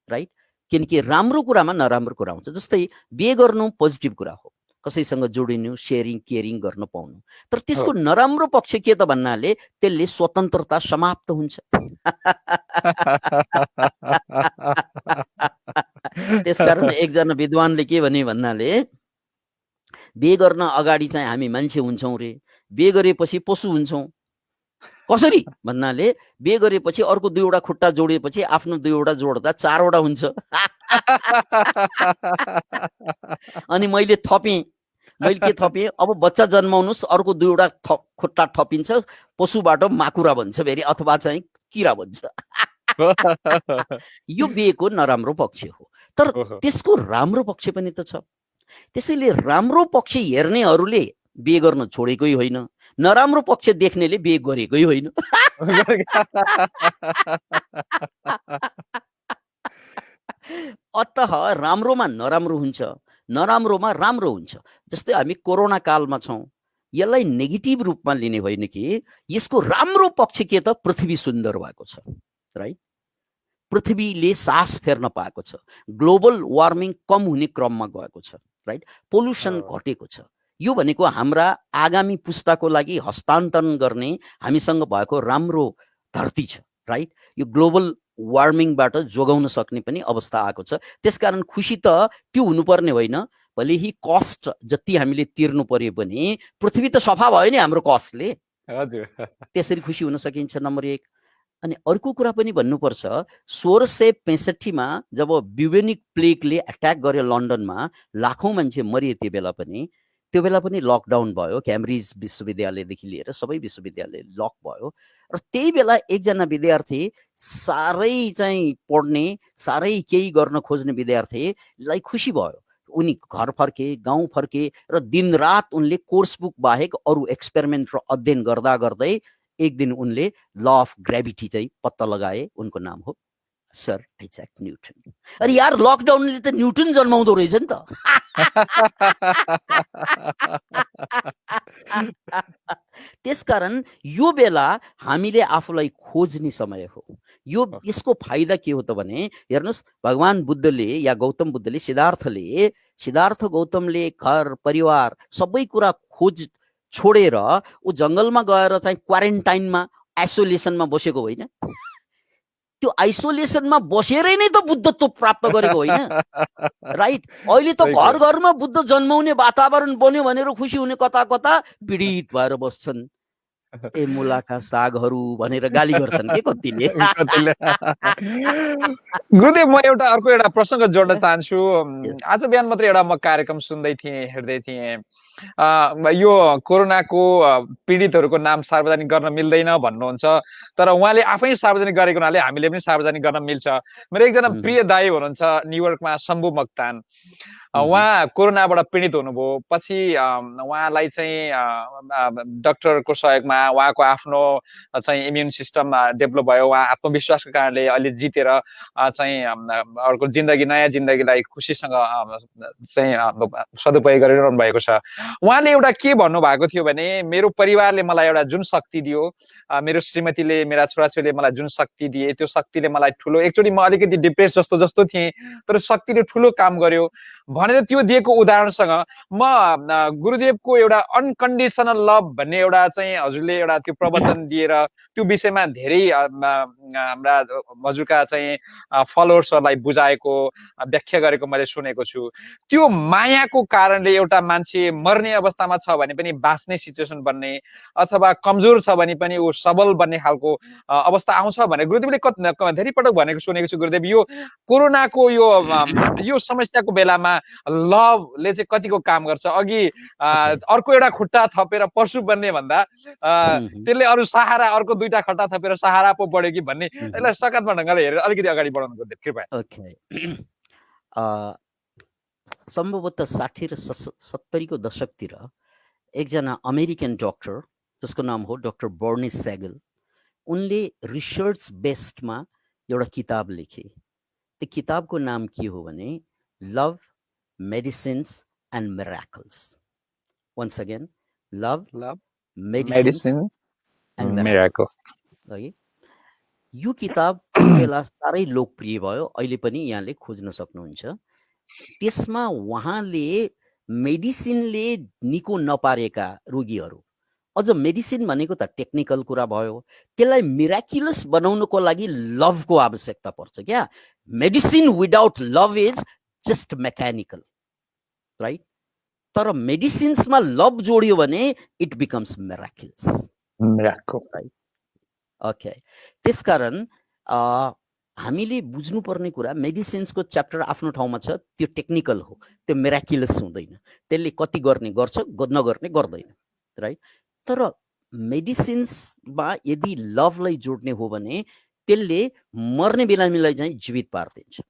राइट। किनकि राम्रो कुरामा नराम्रो कुरा हुन्छ। जस्तै बिहे गर्नु पोजिटिभ कुरा हो, कसैसँग जोडिनु, सेयरिङ केयरिङ गर्न पाउनु। तर त्यसको नराम्रो पक्ष के त भन्नाले त्यसले स्वतन्त्रता समाप्त हुन्छ। त्यसकारण एकजना विद्वानले के भने भन्नाले बिहे गर्न अगाडि चाहिँ हामी मान्छे हुन्छौँ रे, बिहे गरेपछि पशु हुन्छौँ। कसरी भन्नाले बिहे गरेपछि अर्को दुईवटा खुट्टा जोडिएपछि आफ्नो दुईवटा जोड्दा चारवटा हुन्छ। अनि मैले के थपेँ, अब बच्चा जन्माउनुस् अर्को दुईवटा खुट्टा थपिन्छ, पशुबाट माकुरा भन्छ फेरि, अथवा चाहिँ किरा भन्छ। यो बिहेको नराम्रो पक्ष हो। तर त्यसको राम्रो पक्ष पनि त छ। त्यसैले राम्रो पक्ष हेर्नेहरूले बिहे गर्न छोडेकै होइन, नराम्रो पक्ष देख्नेले बिहे गरेकै होइन। अतः राम्रोमा नराम्रो हुन्छ, नराम्रोमा राम्रो हुन्छ। जस्तै हामी कोरोना कालमा छौँ, यसलाई नेगेटिभ रूपमा लिने होइन कि यसको राम्रो पक्ष के त पृथ्वी सुन्दर भएको छ, राइट। पृथ्वीले सास फेर्न पाएको छ, ग्लोबल वार्मिङ कम हुने क्रममा गएको छ, राइट। पोल्युसन घटेको छ। यो भनेको हाम्रा आगामी पुस्ताको लागि हस्तान्तरण गर्ने हामीसँग भएको राम्रो धरती छ, राइट। यो ग्लोबल वार्मिङबाट जोगाउन सक्ने पनि अवस्था आएको छ। त्यसकारण खुसी त त्यो हुनुपर्ने होइन, भले ही कस्ट जति हामीले तिर्नु पर्यो भने पृथ्वी त सफा भयो नि हाम्रो कस्टले। त्यसरी खुसी हुन सकिन्छ, नम्बर 1। अनि अर्को कुरा पनि भन्नुपर्छ, 1665 मा जब ब्युबेनिक प्लेगले अट्याक गर्यो लन्डनमा, लाखौं मान्छे मरिए। त्यो बेला पनि लकडाउन भयो, क्याम्ब्रिज विश्वविद्यालयदेखि लिएर सबै विश्वविद्यालय लक भयो। र त्यही बेला एकजना विद्यार्थी, साह्रै चाहिँ पढ्ने, साह्रै केही गर्न खोज्ने विद्यार्थीलाई खुसी भयो। उनी घर फर्के, गाउँ फर्के र दिनरात उनले कोर्स बुक बाहेक अरू एक्सपेरिमेन्ट र अध्ययन गर्दा गर्दै एक दिन उनले ल अफ ग्रेभिटी चाहिँ पत्ता लगाए। उनको नाम हो सर आइज्याक न्युटन। अरे यार लकडाउनले त न्युटन जन्माउँदो रहेछ नि त। त्यसकारण यो बेला हामीले आफूलाई खोज्ने समय हो। यसको फाइदा के हो त भने, हेर्नुहोस् भगवान बुद्धले या गौतम बुद्धले, सिद्धार्थ गौतमले घर परिवार सबै कुरा छोडेर ऊ जङ्गलमा गएर चाहिँ क्वारेन्टाइनमा आइसोलेसनमा बसेको होइन। त्यो आइसोलेसनमा बसेरै नै त बुद्धत्व प्राप्त गरेको होइन, राइट। अहिले त घर घरमा बुद्ध जन्माउने वातावरण बन्यो भनेर खुसी हुने कता कता पीडित भएर बस्छन्। ए मुलाका सागहरू भनेर गाली गर्छन् के कतिले। गुरुदेव, म अर्को एउटा प्रसङ्ग जोड्न चाहन्छु। आज बिहान मात्रै एउटा म कार्यक्रम सुन्दै थिएँ, हेर्दै थिएँ। यो कोरोनाको पीडितहरूको नाम सार्वजनिक गर्न मिल्दैन भन्नुहुन्छ, तर उहाँले आफै सार्वजनिक गरेको हुनाले हामीले पनि सार्वजनिक गर्न मिल्छ। मेरो एकजना प्रिय दाइ हुनुहुन्छ न्युयोर्कमा, शम्भु मोक्तान। उहाँ कोरोनाबाट पीडित हुनुभयो। पछि उहाँलाई चाहिँ डाक्टरको सहयोगमा उहाँको आफ्नो चाहिँ इम्युन सिस्टम डेभलप भयो। उहाँ आत्मविश्वासको कारणले अहिले जितेर चाहिँ अर्को जिन्दगी, नयाँ जिन्दगीलाई खुसीसँग चाहिँ सदुपयोग गरिरहनु भएको छ। उहाँले एउटा के भन्नुभएको थियो भने, मेरो परिवारले मलाई एउटा जुन शक्ति दियो, मेरो श्रीमतीले, मेरा छोराछोरीले मलाई जुन शक्ति दिए, त्यो शक्तिले मलाई ठुलो, एकचोटि म अलिकति डिप्रेस जस्तो थिएँ, तर शक्तिले ठुलो काम गर्यो भनेर त्यो दिएको उदाहरणसँग म गुरुदेवको एउटा अनकन्डिसनल लभ भन्ने एउटा चाहिँ हजुरले एउटा त्यो प्रवचन दिएर त्यो विषयमा धेरै हाम्रा हजुरका चाहिँ फलोवर्सहरूलाई बुझाएको, व्याख्या गरेको मैले सुनेको छु। त्यो मायाको कारणले एउटा मान्छे मर्ने अवस्थामा छ भने पनि बाँच्ने सिचुएसन बन्ने, अथवा कमजोर छ भने पनि ऊ सबल बन्ने खालको अवस्था आउँछ भने गुरुदेवले धेरै पटक भनेको सुनेको छु। गुरुदेव, यो कोरोनाको यो समस्याको बेलामा लभले चाहिँ कतिको काम गर्छ। अघि अर्को एउटा खुट्टा थपेर पशु बन्ने भन्दा त्यसले अरू सहारा अर्को दुईटा खुट्टा थपेर सहारा पो बढ्यो कि भन्ने यसलाई सकारात्मक ढङ्गले हेरेर अलिकति अगाडि बढाउनु गुरुदेव कृपया। ओके, सम्भवतः 60 र 70 को दशकतिर एकजना अमेरिकन डक्टर जसको नाम हो डाक्टर बर्नी सेगल, उनले रिसर्च बेस्डमा एउटा किताब लेखे। त्यो किताबको नाम के हो भने love, medicines and miracles. Once again, love, medicines and miracles. है, यो किताब बेला साह्रै लोकप्रिय भयो, अहिले पनि यहाँले खोज्न सक्नुहुन्छ। त्यसमा उहाँले मेडिसिनले निको नपारेका रोगीहरू, अझ मेडिसिन भनेको त टेक्निकल कुरा भयो, त्यसलाई मिराक्युलस बनाउनको लागि लभको आवश्यकता पर्छ क्या। Medicine without love is just mechanical, right? तर मेडिसिन्समा लभ जोडियो भने it becomes Miraculous, right? Okay, त्यसकारण हामीले बुझ्नुपर्ने कुरा, मेडिसिन्सको च्याप्टर आफ्नो ठाउँमा छ, त्यो टेक्निकल हो, त्यो मिराक्युलस हुँदैन। त्यसले कति गर्ने गर्छ, नगर्ने गर्दैन, राइट? तर मेडिसिन्समा यदि लभलाई जोड्ने हो भने त्यसले मर्ने बेलामीलाई चाहिँ जीवित पार्दिन्छ,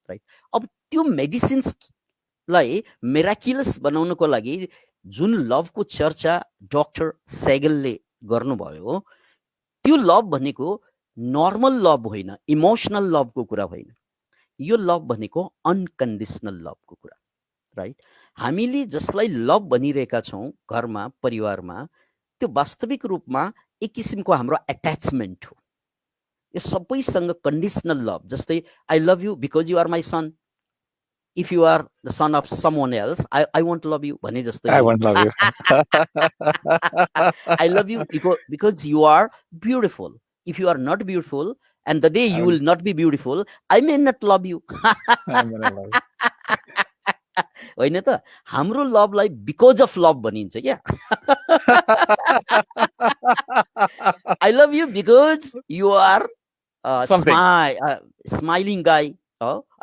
राइट? अब त्यो मेडिसिन्सलाई मिराक्युलस बनाउनको लागि जुन लभको चर्चा डाक्टर सेगलले गर्नुभयो, त्यो लभ भनेको नर्मल लभ होइन, इमोसनल लभको कुरा होइन। यो लभ भनेको अनकन्डिसनल लभको कुरा, राइट? हामीले जसलाई लभ भनिरहेका छौँ घरमा, परिवारमा, त्यो वास्तविक रूपमा एक किसिमको हाम्रो एट्याचमेन्ट हो। यो सबैसँग कन्डिसनल लभ, जस्तै I love you because you are my son, if you are the son of someone else I won't love you भने जस्तै I love you because you are beautiful, if you are not beautiful and the day you will not be beautiful, I may not love you. होइन त, हाम्रो लभलाई because of love भनिन्छ क्या। I love you because you are smiling guy,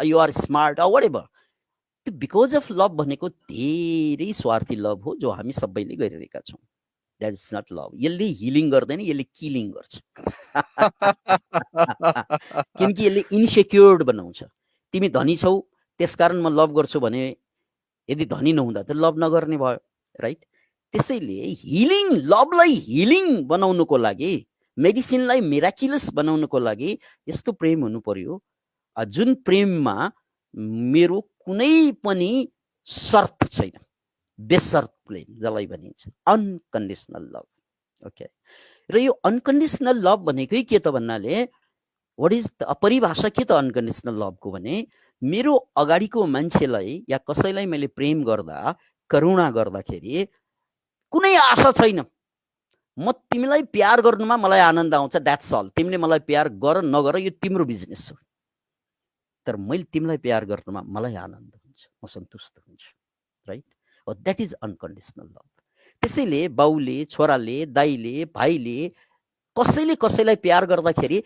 you are smart or whatever. त्यो because of love भनेको धेरै स्वार्थी love हो जो हामी सबैले गरिरहेका छौँ। That is not love. यसले हिलिङ गर्दैन, यसले किलिङ गर्छ। किनकि यसले इन्सेक्योर्ड बनाउँछ। तिमी धनी छौ त्यसकारण म लभ गर्छु भने यदि धनी नहुँदा त लभ नगर्ने भयो, राइट? त्यसैले हिलिङ, लभलाई हिलिङ बनाउनुको लागि, मेडिसिनलाई मिराक्युलस बनाउनुको लागि यस्तो प्रेम हुनु पर्यो जुन प्रेममा मेरो कुनै पनि शर्त छैन, बेसर्त प्रेम जसलाई भनिन्छ अनकन्डिसनल लभ। ओके, र यो अनकन्डिसनल लभ भनेकै के त भन्नाले, व्हाट इज द परिभाषा के त अनकन्डिसनल लभको भने, मेरो अगाडिको मान्छेलाई या कसैलाई मैले प्रेम गर्दा, करुणा गर्दाखेरि कुनै आशा छैन, म तिमीलाई प्यार गर्नुमा मलाई आनन्द आउँछ, द्याट्स अल। तिमीले मलाई प्यार गर नगर यो तिम्रो बिजनेस हो, तर मैले तिमीलाई प्यार गर्नुमा मलाई आनन्द हुन्छ, म सन्तुष्ट हुन्छु, right? That is unconditional love. त्यसैले बाउले, छोराले, दाइले, भाइले कसैले कसैलाई प्यार गर्दाखेरि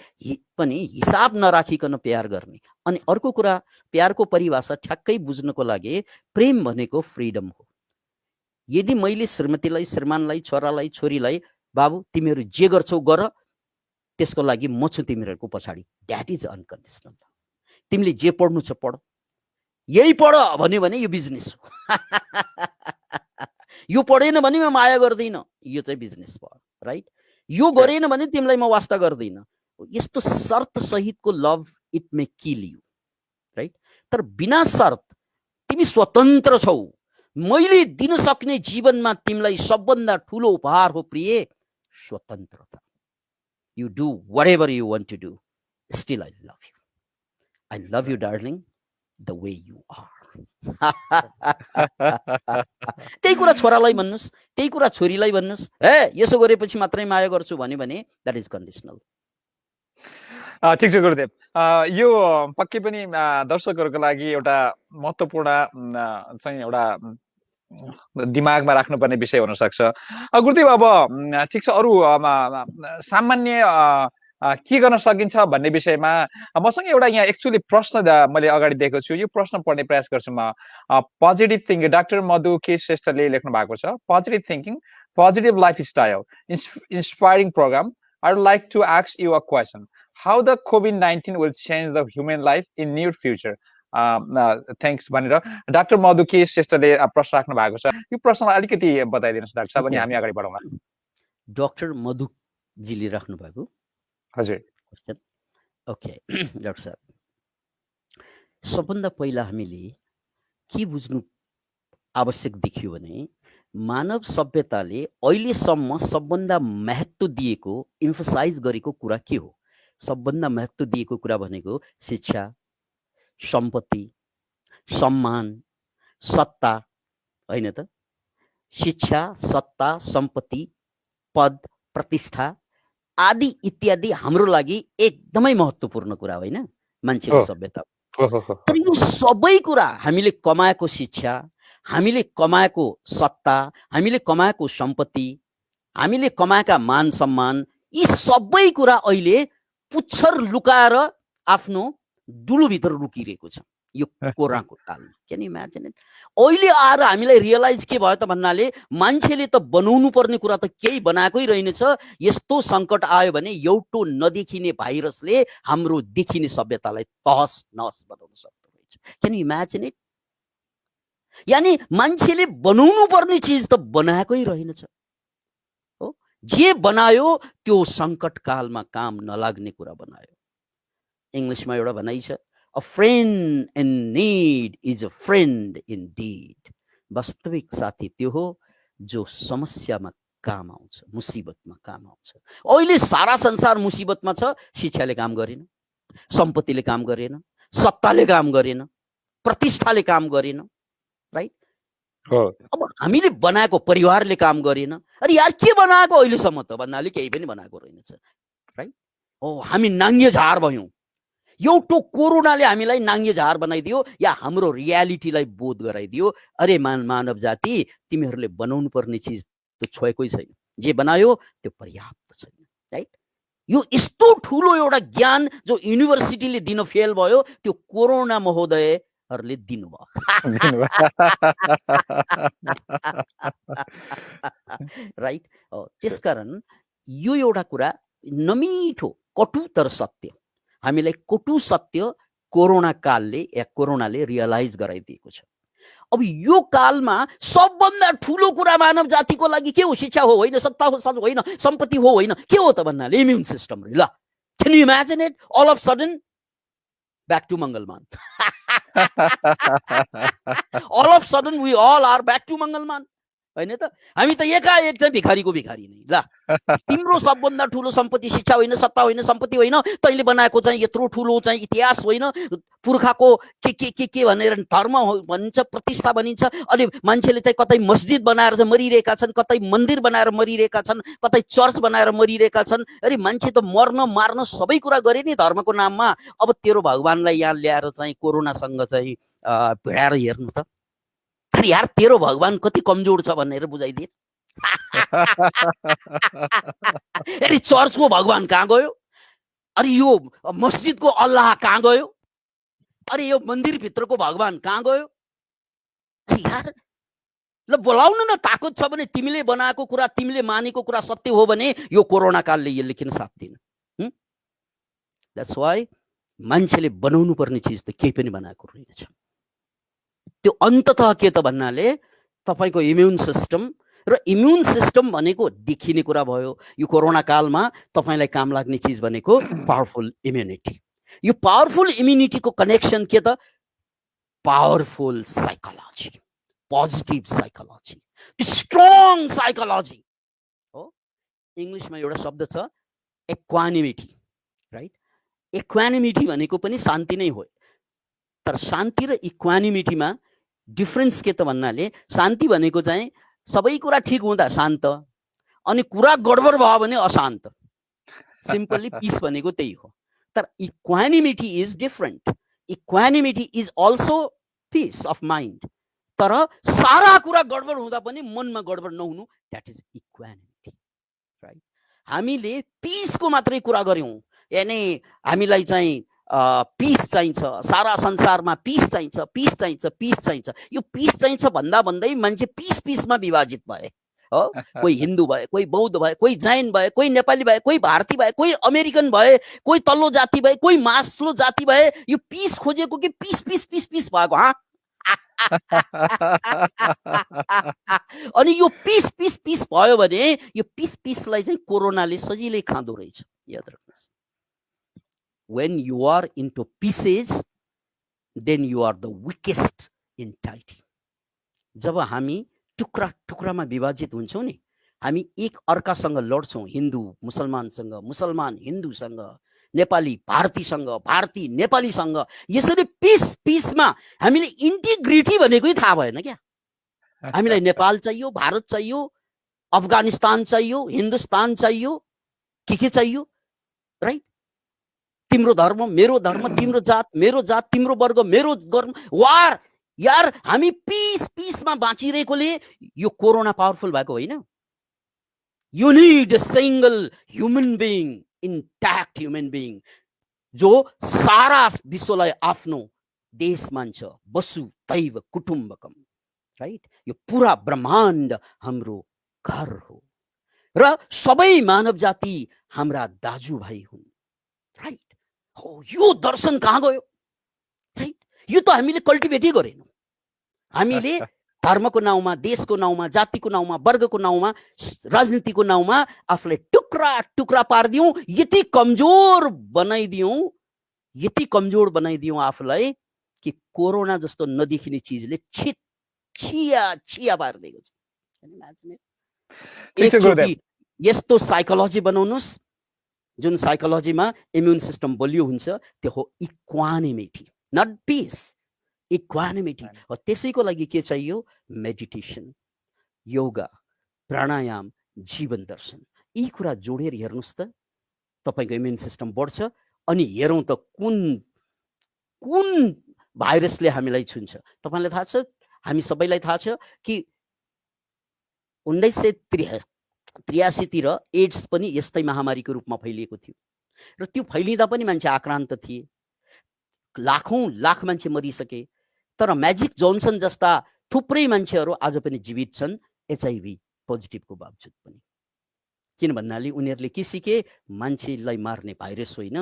पनि हिसाब नराखिकन प्यार गर्ने। अनि अर्को कुरा, प्यारको परिभाषा ठ्याक्कै बुझ्नको लागि, प्रेम भनेको फ्रिडम हो। यदि मैले श्रीमतीलाई, श्रीमानलाई, छोरालाई, छोरीलाई, बाबु तिमीहरू जे गर्छौ गर, त्यसको लागि म छु तिमीहरूको पछाडि, द्याट इज अनकन्डिसनल लभ। तिमीले जे पढ्नु छ पढ, यही पढ भन्यो भने यो बिजनेस हो। यो पढेन भने म माया गर्दिनँ, यो चाहिँ बिजनेस भयो, राइट? यो गरेन भने तिमीलाई म वास्ता गर्दिनँ। यस्तो शर्त सहितको love it may kill you, right? तर बिना शर्त तिमी स्वतन्त्र छौ, मैले दिन सक्ने जीवनमा तिमीलाई सबभन्दा ठुलो उपहार हो प्रिय, स्वतन्त्रता। You do whatever you want to do, still I love you. I love you darling the way you are. त्यही कुरा छोरालाई भन्नुस्, त्यही कुरा छोरीलाई भन्नुस्, हे यसो गरेपछि मात्रै माया गर्छु भन्यो भने द्याट इज कन्डिसनल। ठिक छ गुरुदेव, यो पक्कै पनि दर्शकहरूको लागि एउटा महत्त्वपूर्ण चाहिँ एउटा दिमागमा राख्नुपर्ने विषय हुन सक्छ। गुरुदेव, अब ठिक छ, अरू सामान्य के गर्न सकिन्छ भन्ने विषयमा मसँग एउटा यहाँ एक्चुअली प्रश्न मैले अगाडि दिएको छु। यो प्रश्न पढ्ने प्रयास गर्छु म। पोजिटिभ थिङ्किङ डाक्टर मधु के श्रेष्ठले लेख्नु भएको छ। Positive thinking, positive lifestyle, inspiring program. I would like to ask you a question. How the COVID-19 will change the human life in near future? Thanks भनेर डाक्टर मधु के श्रेष्ठले प्रश्न राख्नु भएको छ। यो प्रश्नलाई अलिकति बताइदिनुहोस् डाक्टर साहब, अनि हामी अगाडि बढौँला। डाक्टर मधुजीले राख्नु भएको हजुर क्वेसन। ओके डाक्टर साहब, सबभन्दा पहिला हामीले के बुझ्नु आवश्यक देखियो भने मानव सभ्यताले अहिलेसम्म सबभन्दा महत्त्व दिएको, इम्फसाइज गरेको कुरा के हो? सबभन्दा महत्त्व दिएको कुरा भनेको शिक्षा, सम्पत्ति, सम्मान, सत्ता, होइन त? शिक्षा, सत्ता, सम्पत्ति, पद, प्रतिष्ठा आदि इत्यादि हाम्रो लागि एकदमै महत्त्वपूर्ण कुरा होइन मान्छेको सभ्यता। तर यो सबै कुरा हामीले कमाएको शिक्षा, हामीले कमाएको सत्ता, हामीले कमाएको सम्पत्ति, हामीले कमाएका मान सम्मान, यी सबै कुरा अहिले पुच्छर लुकाएर आफ्नो दुलोभित्र लुकिरहेको छ यो कोरोनाको कालमा। Can you imagine it? अहिले आएर हामीलाई रियलाइज के भयो त भन्नाले मान्छेले त बनाउनु पर्ने कुरा त केही बनाएकै रहेनछ। यस्तो सङ्कट आयो भने एउटो नदेखिने भाइरसले हाम्रो देखिने सभ्यतालाई तहस नहस बनाउन सक्दो रहेछ। Can you imagine it? यानी मान्छेले बनाउनु पर्ने चिज त बनाएकै रहेनछ हो। जे बनायो त्यो सङ्कट कालमा काम नलाग्ने कुरा बनायो। इङ्ग्लिसमा एउटा भनाइ छ, a friend in need is a friend in did. वास्तविक साथी त्यो हो जो समस्यामा काम आउँछ, मुसिबतमा काम आउँछ। अहिले सारा संसार मुसिबतमा छ। शिक्षाले काम गरेन, सम्पत्तिले काम गरेन, सत्ताले काम गरेन, प्रतिष्ठाले काम गरेन, राइट? अब हामीले बनाएको परिवारले काम गरेन। अरे यार के बनाएको अहिलेसम्म त भन्नाले केही पनि बनाएको रहेनछ, राइट? ओ हामी नाङ्गे झार भयौँ। एउटो कोरोनाले हामीलाई नाङ्गे झार बनाइदियो या हाम्रो रियालिटीलाई बोध गराइदियो। अरे मानव जाति, तिमीहरूले बनाउनु पर्ने चिज त छोएकै छैन। जे बनायो त्यो पर्याप्त छैन, राइट? यो यस्तो ठुलो एउटा ज्ञान जो युनिभर्सिटीले दिन फेल भयो, त्यो कोरोना महोदयहरूले दिनुभयो। राइट? त्यसकारण यो एउटा कुरा नमिठो, कटु तर सत्य, हामीलाई कटु सत्य कोरोना कालले या कोरोनाले रियलाइज गराइदिएको छ। अब यो कालमा सबभन्दा ठुलो कुरा मानव जातिको लागि के हो? शिक्षा हो होइन, सत्ता हो होइन, सम्पत्ति हो होइन, के हो त भन्नाले इम्युन सिस्टम। ल, can you imagine it? All of sudden back to मङ्गलमान। All of sudden we all are back to मङ्गलमान, होइन त? हामी त एकाएक चाहिँ भिखारीको भिखारी नै। ल, तिम्रो सबभन्दा ठुलो सम्पत्ति शिक्षा होइन, सत्ता होइन, सम्पत्ति होइन, तैँले बनाएको चाहिँ यत्रो ठुलो चाहिँ इतिहास होइन, पुर्खाको के भनेर धर्म भनिन्छ, प्रतिष्ठा भनिन्छ। अनि मान्छेले चाहिँ कतै मस्जिद बनाएर चाहिँ मरिरहेका छन्, कतै मन्दिर बनाएर मरिरहेका छन्, कतै चर्च बनाएर मरिरहेका छन्। अरे मान्छे त मर्न मार्न सबै कुरा गरे नि धर्मको नाममा। अब तेरो भगवानलाई यहाँ ल्याएर चाहिँ कोरोनासँग चाहिँ भिडाएर हेर्नु त। अरे यार तेरो भगवान कति कमजोर छ भनेर बुझाइदिए। अरे चर्चको भगवान कहाँ गयो? अरे यो मस्जिदको अल्लाह कहाँ गयो? अरे यो मन्दिरभित्रको भगवान कहाँ गयो? अरे यार ल बोलाउनु न, ताकत छ भने तिमीले बनाएको कुरा, तिमीले मानेको कुरा सत्य हो भने यो कोरोना कालले यसले किन साथ दिएन? द्याट्स वाइ मान्छेले बनाउनु पर्ने चिज त केही पनि बनाएको रहेनछ। त्यो अन्ततः के त भन्नाले तपाईको इम्युन सिस्टम, र इम्युन सिस्टम भनेको देखिने कुरा भयो। यो कोरोना कालमा तपाईलाई काम लाग्ने चिज भनेको पावरफुल इम्युनिटी। यो पावरफुल इम्युनिटीको कनेक्सन के त? Powerful psychology, positive psychology, strong psychology हो। इङ्ग्लिसमा एउटा शब्द छ इक्वानिमिटी, राइट? इक्वानिमिटी भनेको पनि शान्ति नै हो। तर शान्ति र इक्वानिमिटीमा डिफरेन्स के त भन्नाले शान्ति भनेको चाहिँ सबै कुरा ठिक हुँदा शान्त, अनि कुरा गडबड भयो भने अशान्त। सिम्पली पिस भनेको त्यही हो। तर equanimity is different. Equanimity is also peace of mind. तर सारा कुरा गडबड हुँदा पनि मनमा गडबड नहुनु, द्याट इज इक्वानिमिटी, राइट? हामीले पिसको मात्रै कुरा गर्यौं, यानी हामीलाई चाहिँ पिस चाहिन्छ, सारा संसारमा पिस चाहिन्छ, पिस चाहिन्छ, पिस चाहिन्छ। यो पिस चाहिन्छ भन्दा भन्दै मान्छे पिस पिसमा विभाजित भए हो। कोही हिन्दू भए, कोही बौद्ध भए, कोही जैन भए, कोही नेपाली भए, कोही भारतीय भए, कोही अमेरिकन भए, कोही तल्लो जाति भए, कोही माथिल्लो जाति भए। यो पिस खोजेको कि पिस पिस पिस पिस भएको हाँ। अनि यो पिस पिस पिस भयो भने यो पिस पिसलाई चाहिँ कोरोनाले सजिलै खाँदो रहेछ, याद राख्नुहोस्। When you are into pieces, then you are the weakest entity. जब हामी टुक्रा टुक्रामा विभाजित हुन्छौँ नि, हामी एक अर्कासँग लड्छौँ, हिन्दू मुसलमानसँग, मुसलमान हिन्दूसँग, नेपाली भारतीसँग, भारती नेपालीसँग। यसरी पिस पिसमा हामीले इन्टिग्रिटी भनेकै थाहा भएन क्या। हामीलाई नेपाल चाहियो, भारत चाहियो, अफगानिस्तान चाहियो, हिन्दुस्तान चाहियो, के चाहियो, राइट? तिम्रो धर्म मेरो धर्म, तिम्रो जात मेरो जात, तिम्रो वर्ग मेरो वर्ग, वार। यार हामी पिस पिसमा बाँचिरहेकोले यो कोरोना पावरफुल भएको होइन। You need a single human being, intact human being, जो सारा विश्वलाई आफ्नो देश मान्छ। वसुधैव कुटुम्बकम, राइट? यो पूरा ब्रह्माण्ड हाम्रो घर हो र सबै मानव जाति हाम्रा दाजुभाइ हुन्, राइट? हो, यो दर्शन कहाँ गयो, राइट? यो त हामीले कल्टिभेटै गरेनौँ। हामीले धर्मको नाउँमा, देशको नाउँमा, जातिको नाउँमा, वर्गको नाउँमा, राजनीतिको नाउँमा आफूलाई टुक्रा टुक्रा पारिदियौँ। यति कमजोर बनाइदियौँ आफूलाई कि कोरोना जस्तो नदेखिने चिजले छिया छिया पारिदिएको छ। एकचोटि यस्तो साइकोलोजी बनाउनुहोस् जुन साइकोलोजीमा इम्युन सिस्टम बलियो हुन्छ। त्यो हो इक्वानिमिटी, नट पिस, इक्वानिमिटी। त्यसैको लागि के चाहियो? मेडिटेसन, योगा, प्राणायाम, जीवन दर्शन। यी कुरा जोडेर हेर्नुहोस् त तपाईको इम्युन सिस्टम बढ्छ। अनि हेरौँ त कुन भाइरसले हामीलाई छुन्छ। तपाईलाई थाहा छ, हामी सबैलाई थाहा छ कि 1983 तिर एड्स पनि यस्तै महामारीको रूपमा फैलिएको थियो र त्यो फैलिँदा पनि मान्छे आक्रान्त थिए, लाखौं लाख मान्छे मरिसके। तर म्याजिक जोन्सन जस्ता थुप्रै मान्छेहरू आज पनि जीवित छन् एचआईभी पोजिटिभको बावजुद पनि। किन भन्नाले उनीहरूले के सिके? मान्छेलाई मार्ने भाइरस होइन,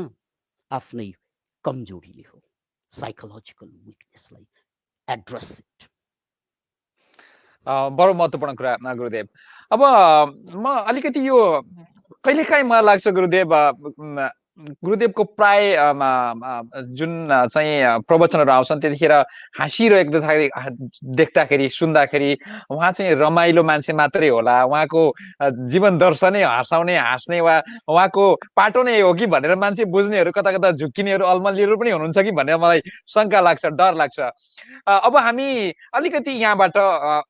आफ्नै कमजोरीले हो, साइकोलोजिकल विकनेसलाई एड्रेस इट। बडो महत्त्वपूर्ण कुरा गुरुदेव। अब म अलिकति यो कहिलेकाहीँ मलाई लाग्छ गुरुदेवको प्राय जुन चाहिँ प्रवचनहरू आउँछन् त्यतिखेर हाँसिरहेको देख्दाखेरि सुन्दाखेरि उहाँ चाहिँ रमाइलो मान्छे मात्रै होला, उहाँको जीवन दर्शनै हँसाउने हाँस्ने वा उहाँको पाटो नै हो कि भनेर मान्छे बुझ्नेहरू कता कता झुक्किनेहरू अल्मलिएर पनि हुनुहुन्छ कि भनेर मलाई शङ्का लाग्छ, डर लाग्छ। अब हामी अलिकति यहाँबाट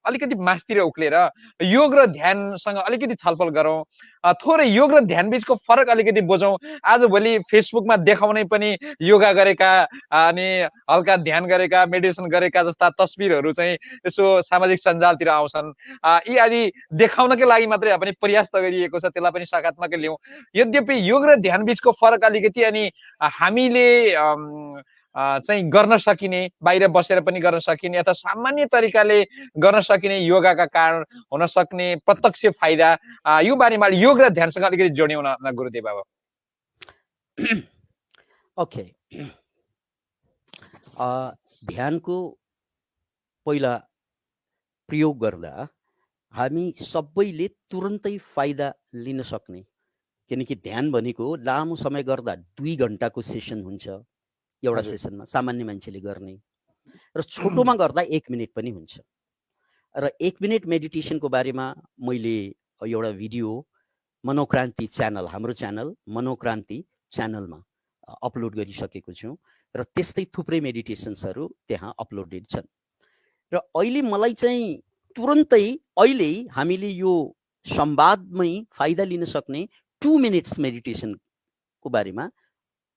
अलिकति मास्तिर उक्लेर योग र ध्यानसँग अलिकति छलफल गरौँ, थोरै योग र ध्यान बीचको फरक अलिकति बुझौँ। आजभोलि फेसबुकमा देखाउने पनि योगा गरेका अनि हल्का ध्यान गरेका, मेडिटेसन गरेका जस्ता तस्बिरहरू चाहिँ यसो सामाजिक सञ्जालतिर आउँछन्। यी आदि देखाउनकै लागि मात्रै पनि प्रयास त गरिएको छ, त्यसलाई पनि सकारात्मक लिउँ। यद्यपि योग र ध्यान बीचको फरक अलिकति अनि हामीले चाहिँ गर्न सकिने, बाहिर बसेर पनि गर्न सकिने अथवा सामान्य तरिकाले गर्न सकिने योगाका कारण हुन सक्ने प्रत्यक्ष फाइदा, यो बारेमा योग र ध्यानसँग अलिकति जोड्यौँ न गुरुदेव बाबा। ओके, ध्यानको पहिला प्रयोग गर्दा हामी सबैले तुरन्तै फाइदा लिन सक्ने, किनकि ध्यान भनेको लामो समय गर्दा 2 घण्टाको सेसन हुन्छ एउटा सेसनमा, सामान्य मान्छेले गर्ने, र छोटोमा गर्दा 1 मिनट पनि हुन्छ। र 1 मिनट मेडिटेसनको बारेमा मैले एउटा भिडियो मनोक्रान्ति च्यानल, हाम्रो च्यानल मनोक्रान्ति च्यानलमा अपलोड गरिसकेको छु र त्यस्तै थुप्रै मेडिटेसन्सहरू त्यहाँ अपलोडेड छन्। र अहिले मलाई चाहिँ तुरन्तै अहिले हामीले यो संवादमै फाइदा लिन सक्ने 2 मिनट्स मेडिटेसनको बारेमा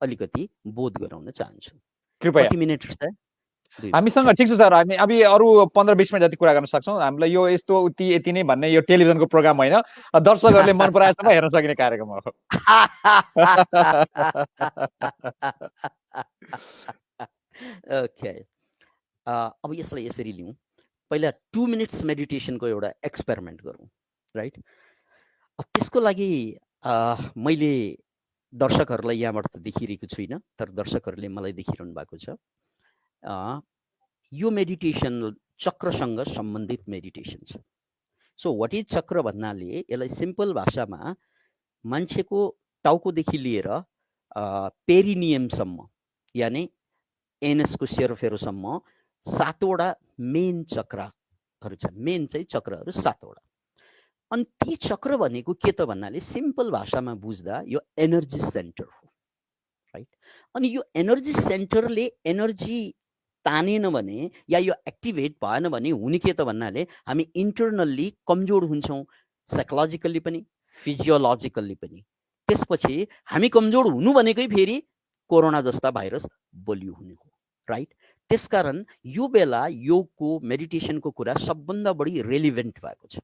अलिकति बोध गराउन चाहन्छु। कृपया। कति मिनट छ? 2 हामीसँग मिनेट ठिक छ सर, हामी अब अरू 15-20 मिनट जति कुरा गर्न सक्छौँ। हामीलाई यो यस्तो उति यति नै भन्ने यो टेलिभिजनको प्रोग्राम होइन, दर्शकहरूले मन पराएसम्म हेर्न सकिने कार्यक्रम हो। ओके अब यसलाई यसरी लिउँ, पहिला 2 मिनट्स मेडिटेसनको एउटा एक्सपेरिमेन्ट गरौँ, राइट? त्यसको लागि मैले दर्शकहरूलाई यहाँबाट त देखिरहेको छुइनँ, तर दर्शकहरूले मलाई देखिरहनु भएको छ। यो मेडिटेसन चक्रसँग सम्बन्धित मेडिटेसन छ। सो वाट इज चक्र भन्नाले यसलाई सिम्पल भाषामा मान्छेको टाउकोदेखि लिएर पेरिनियमसम्म, यानि एनएसको सेरोफेरोसम्म 7वटा मेन चक्रहरू छन्। मेन चाहिँ चक्रहरू 7वटा। अनि ती चक्र भनेको के त भन्नाले सिम्पल भाषामा बुझ्दा यो एनर्जी सेन्टर हो, राइट? अनि यो एनर्जी सेन्टरले एनर्जी तानेन भने या यो एक्टिभेट भएन भने हुने के त भन्नाले हामी इन्टरनल्ली कमजोर हुन्छौँ, साइकोलोजिकल्ली पनि फिजियोलोजिकल्ली पनि। त्यसपछि हामी कमजोर हुनु भनेकै फेरि कोरोना जस्ता भाइरस बलियो हुने हो, राइट? त्यसकारण यो बेला योगको मेडिटेसनको कुरा सबभन्दा बढी रेलिभेन्ट भएको छ।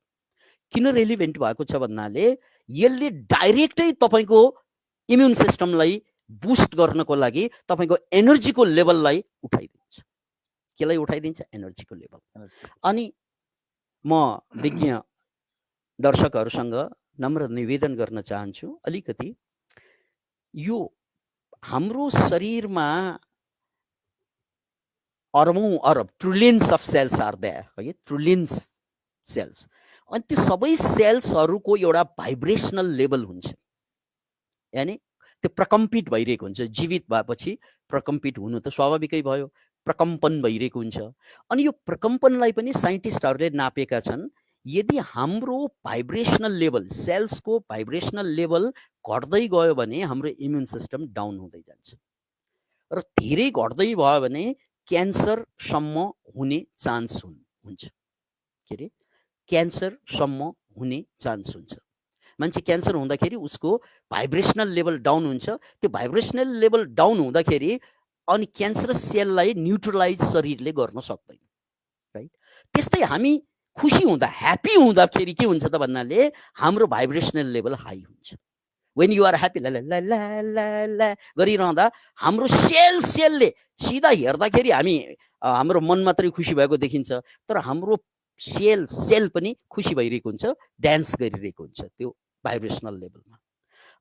किन रेलिभेन्ट भएको छ भन्नाले यसले डाइरेक्टै तपाईँको इम्युन सिस्टमलाई बुस्ट गर्नको लागि तपाईँको एनर्जीको लेभललाई उठाइदिन्छ। केलाई उठाइदिन्छ? एनर्जीको लेभल। अनि म विज्ञ दर्शकहरूसँग नम्र निवेदन गर्न चाहन्छु, अलिकति यो हाम्रो शरीरमा अरबौं अरब trillions of cells are there, है, ट्रिलियन्स सेल्स। अनि त्यो सबै सेल्सहरूको एउटा भाइब्रेसनल लेभल हुन्छ, यानि त्यो प्रकम्पित भइरहेको हुन्छ। जीवित भएपछि प्रकम्पित हुनु त स्वाभाविकै भयो, प्रकम्पन भइरहेको हुन्छ। अनि यो प्रकम्पनलाई पनि साइन्टिस्टहरूले नापेका छन्। यदि हाम्रो भाइब्रेसनल लेभल, सेल्सको भाइब्रेसनल लेभल घट्दै गयो भने हाम्रो इम्युन सिस्टम डाउन हुँदै जान्छ, र धेरै घट्दै भयो भने क्यान्सरसम्म हुने चान्स हुन्छ। के अरे? क्यान्सरसम्म हुने चान्स हुन्छ। मान्छे क्यान्सर हुँदाखेरि उसको भाइब्रेसनल लेभल डाउन हुन्छ। त्यो भाइब्रेसनल लेभल डाउन हुँदाखेरि अनि क्यान्सरस सेललाई न्युट्रलाइज शरीरले गर्न सक्दैन, राइट? त्यस्तै हामी खुसी हुँदा, ह्याप्पी हुँदाखेरि के हुन्छ त भन्नाले हाम्रो भाइब्रेसनल लेभल हाई हुन्छ। वेन यु आर ह्याप्पी ला ला ला ला ला गरिरहँदा हाम्रो सेलले सिधा हेर्दाखेरि हाम्रो मन मात्रै खुसी भएको देखिन्छ, तर हाम्रो सेल पनि खुसी भइरहेको हुन्छ, डान्स गरिरहेको हुन्छ त्यो भाइब्रेसनल लेभलमा।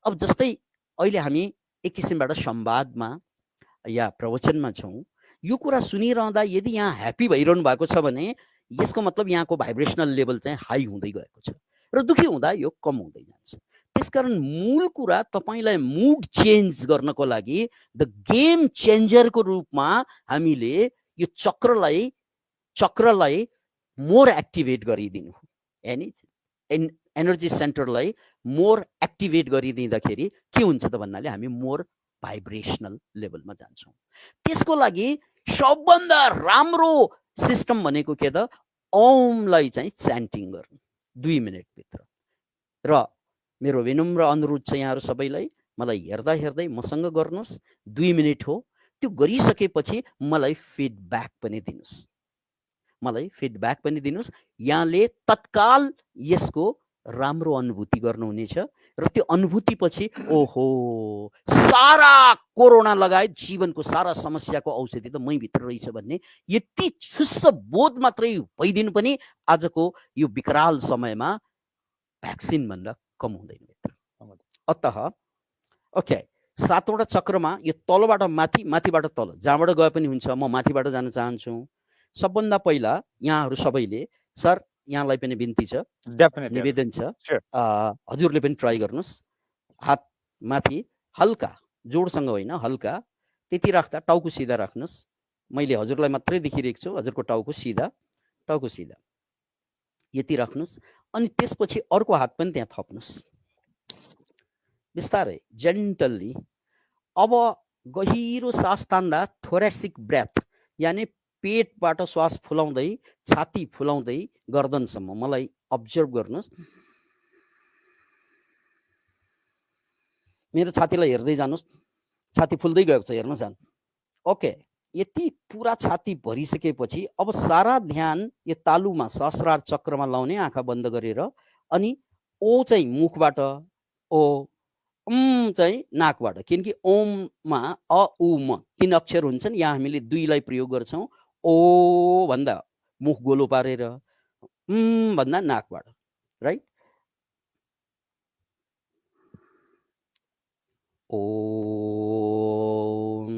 अब जस्तै अहिले हामी एक किसिमबाट संवादमा या प्रवचनमा छौँ, यो कुरा सुनिरहँदा यदि यहाँ ह्याप्पी भइरहनु भएको छ भने यसको मतलब यहाँको भाइब्रेसनल लेभल चाहिँ हाई हुँदै गएको छ, र दुःखी हुँदा यो कम हुँदै जान्छ। त्यसकारण मूल कुरा तपाईँलाई मुड चेन्ज गर्नको लागि द गेम चेन्जरको रूपमा हामीले यो चक्रलाई मोर एक्टिभेट गरिदिनु हो, यानि एनर्जी सेन्टरलाई मोर एक्टिभेट गरिदिँदाखेरि के हुन्छ त भन्नाले हामी मोर भाइब्रेसनल लेभलमा जान्छौँ। त्यसको लागि सबभन्दा राम्रो सिस्टम भनेको के त? ओमलाई चाहिँ च्यान्टिङ गर्नु 2 मिनटभित्र। र मेरो विनम्र अनुरोध छ यहाँहरू सबैलाई, मलाई हेर्दा हेर्दै मसँग गर्नुहोस्। 2 मिनट हो, त्यो गरिसकेपछि मलाई फिडब्याक पनि दिनुहोस्। यहाँले तत्काल यसको राम्रो अनुभूति गर्नुहुनेछ, र त्यो अनुभूति पछि ओहो सारा कोरोना लगायत जीवनको सारा समस्याको औषधि त मै भित्र रहेछ भन्ने यति छुस्स बोध मात्रै भइदिनु पनि आजको यो विकराल समयमा भ्याक्सिन भन्दा कम हुँदैन भित्र। अतः ओके, 7वटा चक्रमा यो तलबाट माथि, माथिबाट तल, जहाँबाट गए पनि हुन्छ। म माथिबाट जान चाहन्छु। सबभन्दा पहिला यहाँहरू सबैले, सर यहाँलाई पनि बिन्ती छ, निवेदन छ, हजुरले पनि ट्राई गर्नुहोस्। हात माथि हल्का, जोडसँग होइन, हल्का त्यति राख्दा टाउको सिधा राख्नुहोस्। मैले हजुरलाई मात्रै देखिरहेको छु, हजुरको टाउको सिधा यति राख्नुहोस्। अनि त्यसपछि अर्को हात पनि त्यहाँ थप्नुहोस्, बिस्तारै जेन्टल्ली। अब गहिरो सास तान्दा थोरेसिक ब्रेथ, यानि पेटबाट श्वास फुलाउँदै छाती फुलाउँदै गर्दनसम्म मलाई अब्जर्भ गर्नुहोस्। मेरो छातीलाई हेर्दै जानुहोस्, छाती फुल्दै गएको छ, हेर्नुहोस्। ओके, यति पुरा छाती भरिसकेपछि अब सारा ध्यान यो तालुमा सहस्रार चक्रमा लाउने, आँखा बन्द गरेर। अनि ओ चाहिँ मुखबाट, ओ चाहिँ नाकबाट, किनकि ओममा अ उ म 3 अक्षर हुन्छन्। यहाँ हामीले 2लाई प्रयोग गर्छौँ। ओ भन्दा मुख गोलो पारेर, भन्दा नाकबाट, राइट। ओम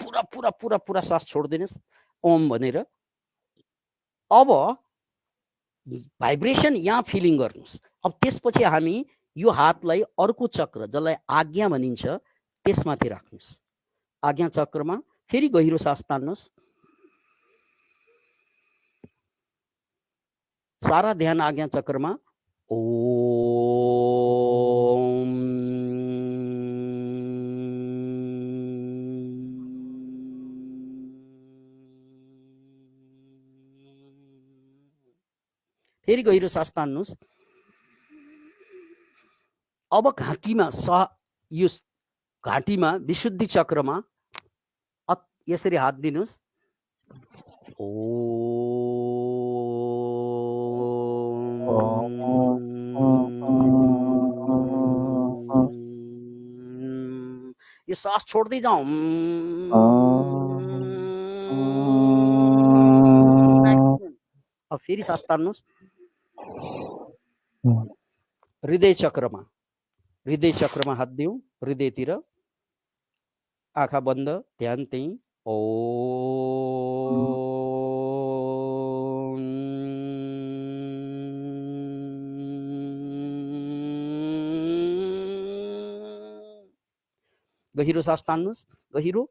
पुरा पुरा पुरा पुरा सास छोड्दिनुहोस् ओम भनेर। अब भाइब्रेसन यहाँ फिलिङ गर्नुहोस्। अब त्यसपछि हामी यो हातलाई अर्को चक्र जसलाई आज्ञा भनिन्छ त्यसमाथि राख्नुहोस्। आज्ञा चक्रमा फेरि गहिरो सास तान्नुहोस्। सारा ध्यान आज्ञा चक्रमा। ओम फेरि गहिरो सास तान्नुहोस्। अब घाँटीमा यो घाँटीमा विशुद्धि चक्रमा यसरी हात दिनुहोस्। यो सास छोड्दै जाउँ। अब फेरि सास तान्नुहोस्। हृदय चक्रमा हात दिउँ। हृदयतिर आँखा बन्द, ध्यान त्यहीँ। गहिरो सास तान्नुहोस्। गहिरो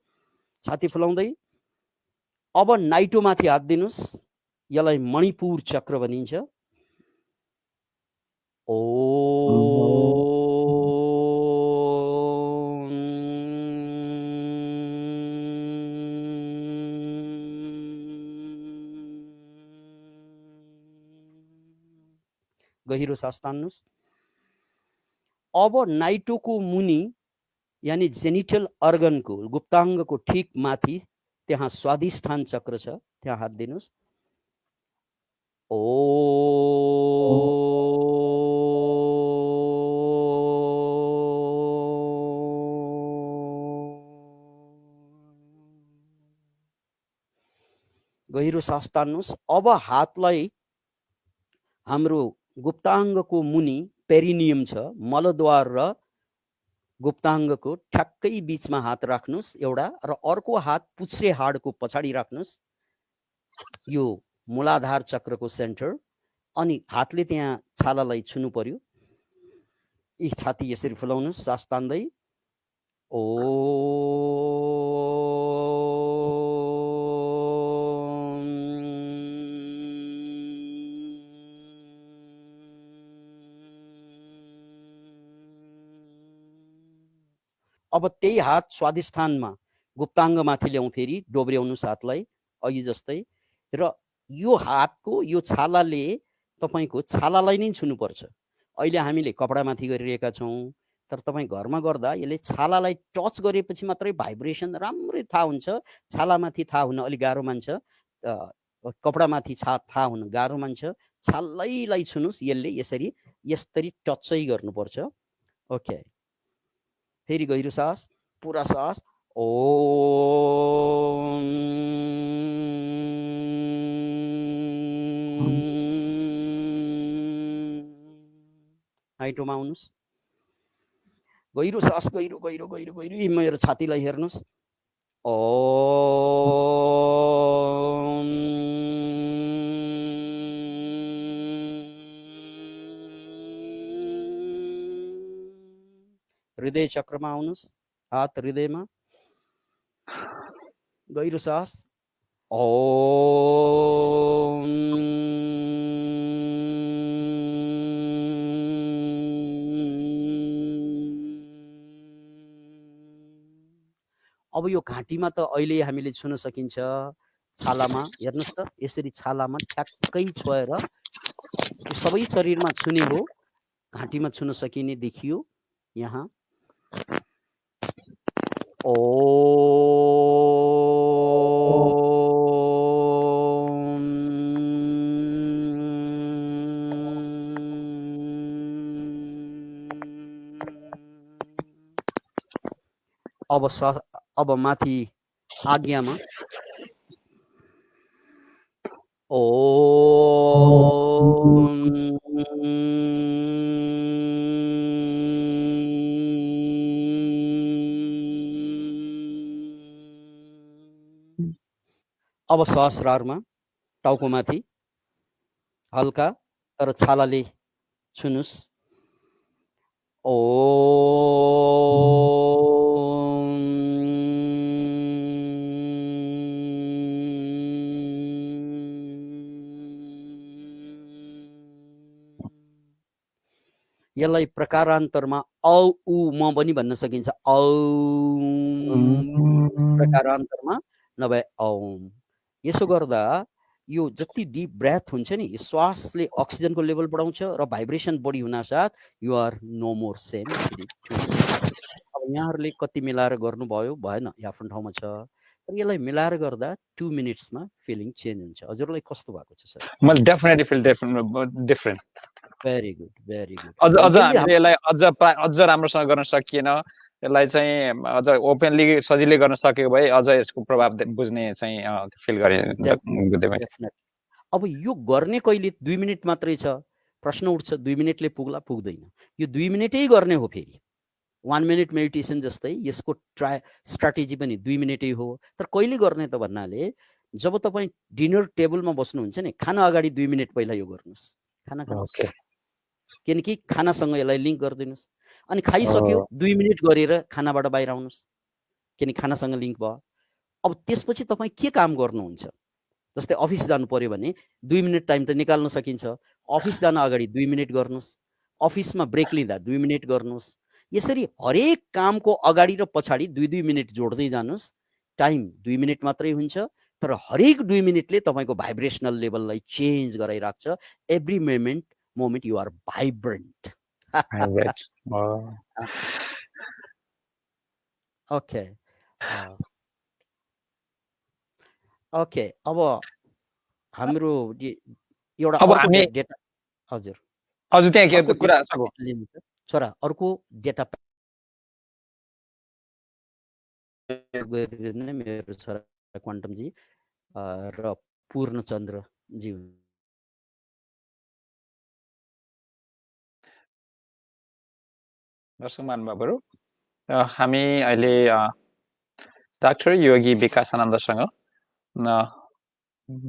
छाती फुलाउँदै। अब नाइटोमाथि हात दिनुहोस्। यसलाई मणिपुर चक्र भनिन्छ। गहिरो सास तान्नुहोस्। अब नाइटोको मुनि यानी जेनिटल अर्गनको गुप्ताङ्गको ठिक माथि त्यहाँ स्वादिष्ठान चक्र छ, त्यहाँ हात दिनुहोस्। गहिरो सास तान्नुहोस्। अब हातलाई हाम्रो गुप्ताङ्गको मुनि पेरिनियम छ, मलद्वार र गुप्ताङ्गको ठ्याक्कै बीचमा हात राख्नुहोस् एउटा, र अर्को हात पुच्छ्रे हाडको पछाडि राख्नुहोस्, यो मूलाधार चक्रको सेन्टर। अनि हातले त्यहाँ छालालाई छुनु पर्यो। यी छाती यसरी फुलाउनुहोस् सास तान्दै। अब त्यही हात स्वादिष्ठानमा गुप्ताङ्गमाथि ल्याउँ, फेरि डोब्र्याउनुहोस् हातलाई अघि जस्तै। र यो हातको यो छालाले तपाईँको छालालाई नै छुनुपर्छ। अहिले हामीले कपडामाथि गरिरहेका छौँ, तर तपाईँ घरमा गर्दा यसले छालालाई टच गरेपछि मात्रै भाइब्रेसन राम्रै थाहा हुन्छ। छालामाथि थाहा हुन अलिक गाह्रो मान्छ, कपडामाथि थाहा हुन गाह्रो मान्छ। छालैलाई छुनुहोस्। यसले यसरी टचै गर्नुपर्छ। ओके, फेरि गहिरो सास, पुरा सास। ओम नाइटोमा आउनुहोस्। गहिरो सास, गहिरो गहिरो गहिरो गहिरो। मेरो छातीलाई हेर्नुहोस्। ओम हृदय चक्रमा आउनुहोस्। हात हृदयमा, गहिरो सास। ओम अब यो घाँटीमा त अहिले हामीले छुन सकिन्छ। छालामा हेर्नुहोस् त, यसरी छालामा ठ्याक्कै छोएर यो सबै शरीरमा छुने हो, घाँटीमा छुन सकिने देखियो यहाँ। अब माथि आज्ञामा अब सहस्रारमा टाउकोमाथि हल्का तर छालाले छुनुस्। यसलाई प्रकारान्तरमा औ उ म पनि भन्न सकिन्छ। औ प्रकारान्तरमा नभए औम। यसो गर्दा यो जति डिप ब्रेथ हुन्छ नि, श्वासले अक्सिजनको लेभल बढाउँछ र भाइब्रेसन बढी हुनासाथ you are no more same. अब यहाँहरूले कति मिलाएर गर्नुभयो भएन, यो आफ्नो ठाउँमा छ। तर यसलाई मिलाएर गर्दा 2 मिनट्समा फिलिङ चेन्ज हुन्छ। हजुरलाई कस्तो भएको छ सर? मैले definitely feel different. Very good, very good. अझ हामीले यसलाई अझ राम्रोसँग गर्न सकिएन, यसलाई चाहिँ अझ ओपनली सजिलै गर्न सकेको भए अझ यसको प्रभाव बुझ्ने चाहिँ फिल गरे। अब यो गर्ने कहिले 2 मिनट मात्रै छ। प्रश्न उठ्छ 2 मिनटले पुग्ला पुग्दैन। यो 2 मिनटै गर्ने हो। फेरि 1 मिनट मेडिटेसन जस्तै यसको स्ट्राटेजी पनि 2 मिनटै हो। तर कहिले गर्ने त भन्नाले जब तपाईँ डिनर टेबलमा बस्नुहुन्छ नि, खाना अगाडि 2 मिनट पहिला यो गर्नुहोस्। खाना खानुहोस्, किनकि खानासँग यसलाई लिङ्क गरिदिनुहोस्। अनि खाइसक्यो 2 मिनट गरेर खानाबाट बाहिर आउनुहोस्, किनकि खानासँग लिङ्क भयो। अब त्यसपछि तपाईँ के काम गर्नुहुन्छ? जस्तै अफिस जानु पर्यो भने 2 मिनट टाइम त निकाल्न सकिन्छ। अफिस जान अगाडि 2 मिनट गर्नुहोस्, अफिसमा ब्रेक लिँदा 2 मिनट गर्नुहोस्। यसरी हरेक कामको अगाडि र पछाडि 2-2 मिनट जोड्दै जानुहोस्। टाइम 2 मिनट मात्रै हुन्छ, तर हरेक 2 मिनटले तपाईँको भाइब्रेसनल लेभललाई चेन्ज गराइराख्छ। Every moment you are vibrant. Okay okay. अब हाम्रो एउटा डेटा। हजुर त्यहाँ के कुरा छोरा अर्को डेटा मेरो छोरा क्वान्टमजी र पूर्णचन्द्रजी। दर्शक महानुभावहरू, हामी अहिले डाक्टर योगी विकासानन्दसँग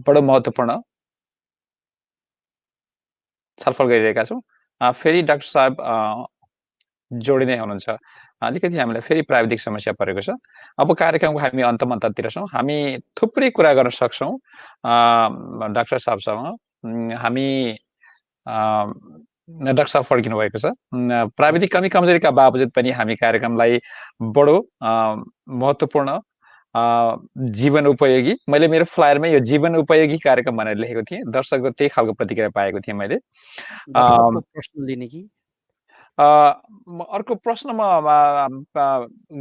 बडो महत्त्वपूर्ण छलफल गरिरहेका छौँ। फेरि डाक्टर साहब जोडिँदै हुनुहुन्छ। अलिकति हामीलाई फेरि प्राविधिक समस्या परेको छ। अब कार्यक्रमको हामी अन्ततिर छौँ। हामी थुप्रै कुरा गर्न सक्छौँ डाक्टर साहबसँग। हामी डाक्टर साहब फर्किनु भएको छ। प्राविधिक कमी कमजोरीका बावजुद पनि हामी कार्यक्रमलाई बडो महत्त्वपूर्ण जीवन उपयोगी, मैले मेरो फ्लायरमा यो जीवन उपयोगी कार्यक्रम भनेर लेखेको थिएँ। दर्शकको त्यही खालको प्रतिक्रिया पाएको थिएँ मैले। प्रश्न लिने कि अर्को प्रश्नमा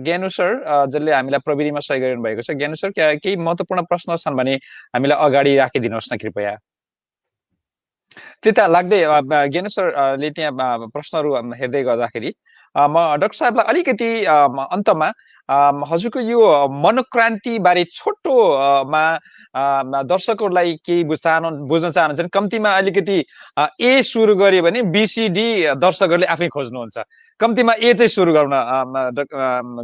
ज्ञानु सर जसले हामीलाई प्रविधिमा सहयोग गरिरहनु भएको छ, ज्ञानु सर केही महत्त्वपूर्ण प्रश्न छन् भने हामीलाई अगाडि राखिदिनुहोस् न कृपया। त्यता लाग्दै ज्ञानु सरले त्यहाँ प्रश्नहरू हेर्दै गर्दाखेरि म डाक्टर साहबलाई अलिकति अन्तमा हजुरको यो मनोक्रान्ति बारे छोटोमा दर्शकहरूलाई केही बुझ्न चाहनुहुन्छ। कम्तीमा अलिकति ए सुरु गर्यो भने बीसीडी दर्शकहरूले आफै खोज्नुहुन्छ। कम्तीमा ए चाहिँ सुरु गर्न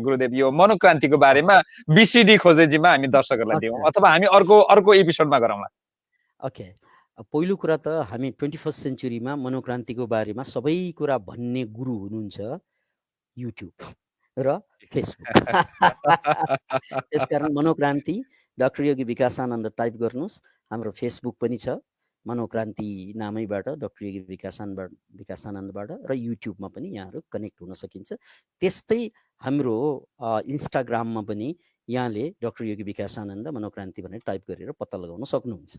गुरुदेव, यो मनोक्रान्तिको बारेमा बीसीडी खोज्ने जिम्मा हामी दर्शकहरूलाई दिउँ, अथवा हामी अर्को एपिसोडमा गरौँला। ओके, पहिलो कुरा त हामी 21st सेन्चुरीमा मनोक्रान्तिको बारेमा सबै कुरा भन्ने गुरु हुनुहुन्छ युट्युब र फेसबुक। त्यसकारण मनोक्रान्ति डाक्टर योगी विकासानन्द टाइप गर्नुहोस्। हाम्रो फेसबुक पनि छ मनोक्रान्ति नामैबाट, डाक्टर योगी विकासानन्दबाट, र युट्युबमा पनि यहाँहरू कनेक्ट हुन सकिन्छ। त्यस्तै हाम्रो इन्स्टाग्राममा पनि यहाँले डाक्टर योगी विकासानन्द मनोक्रान्ति भनेर टाइप गरेर पत्ता लगाउन सक्नुहुन्छ।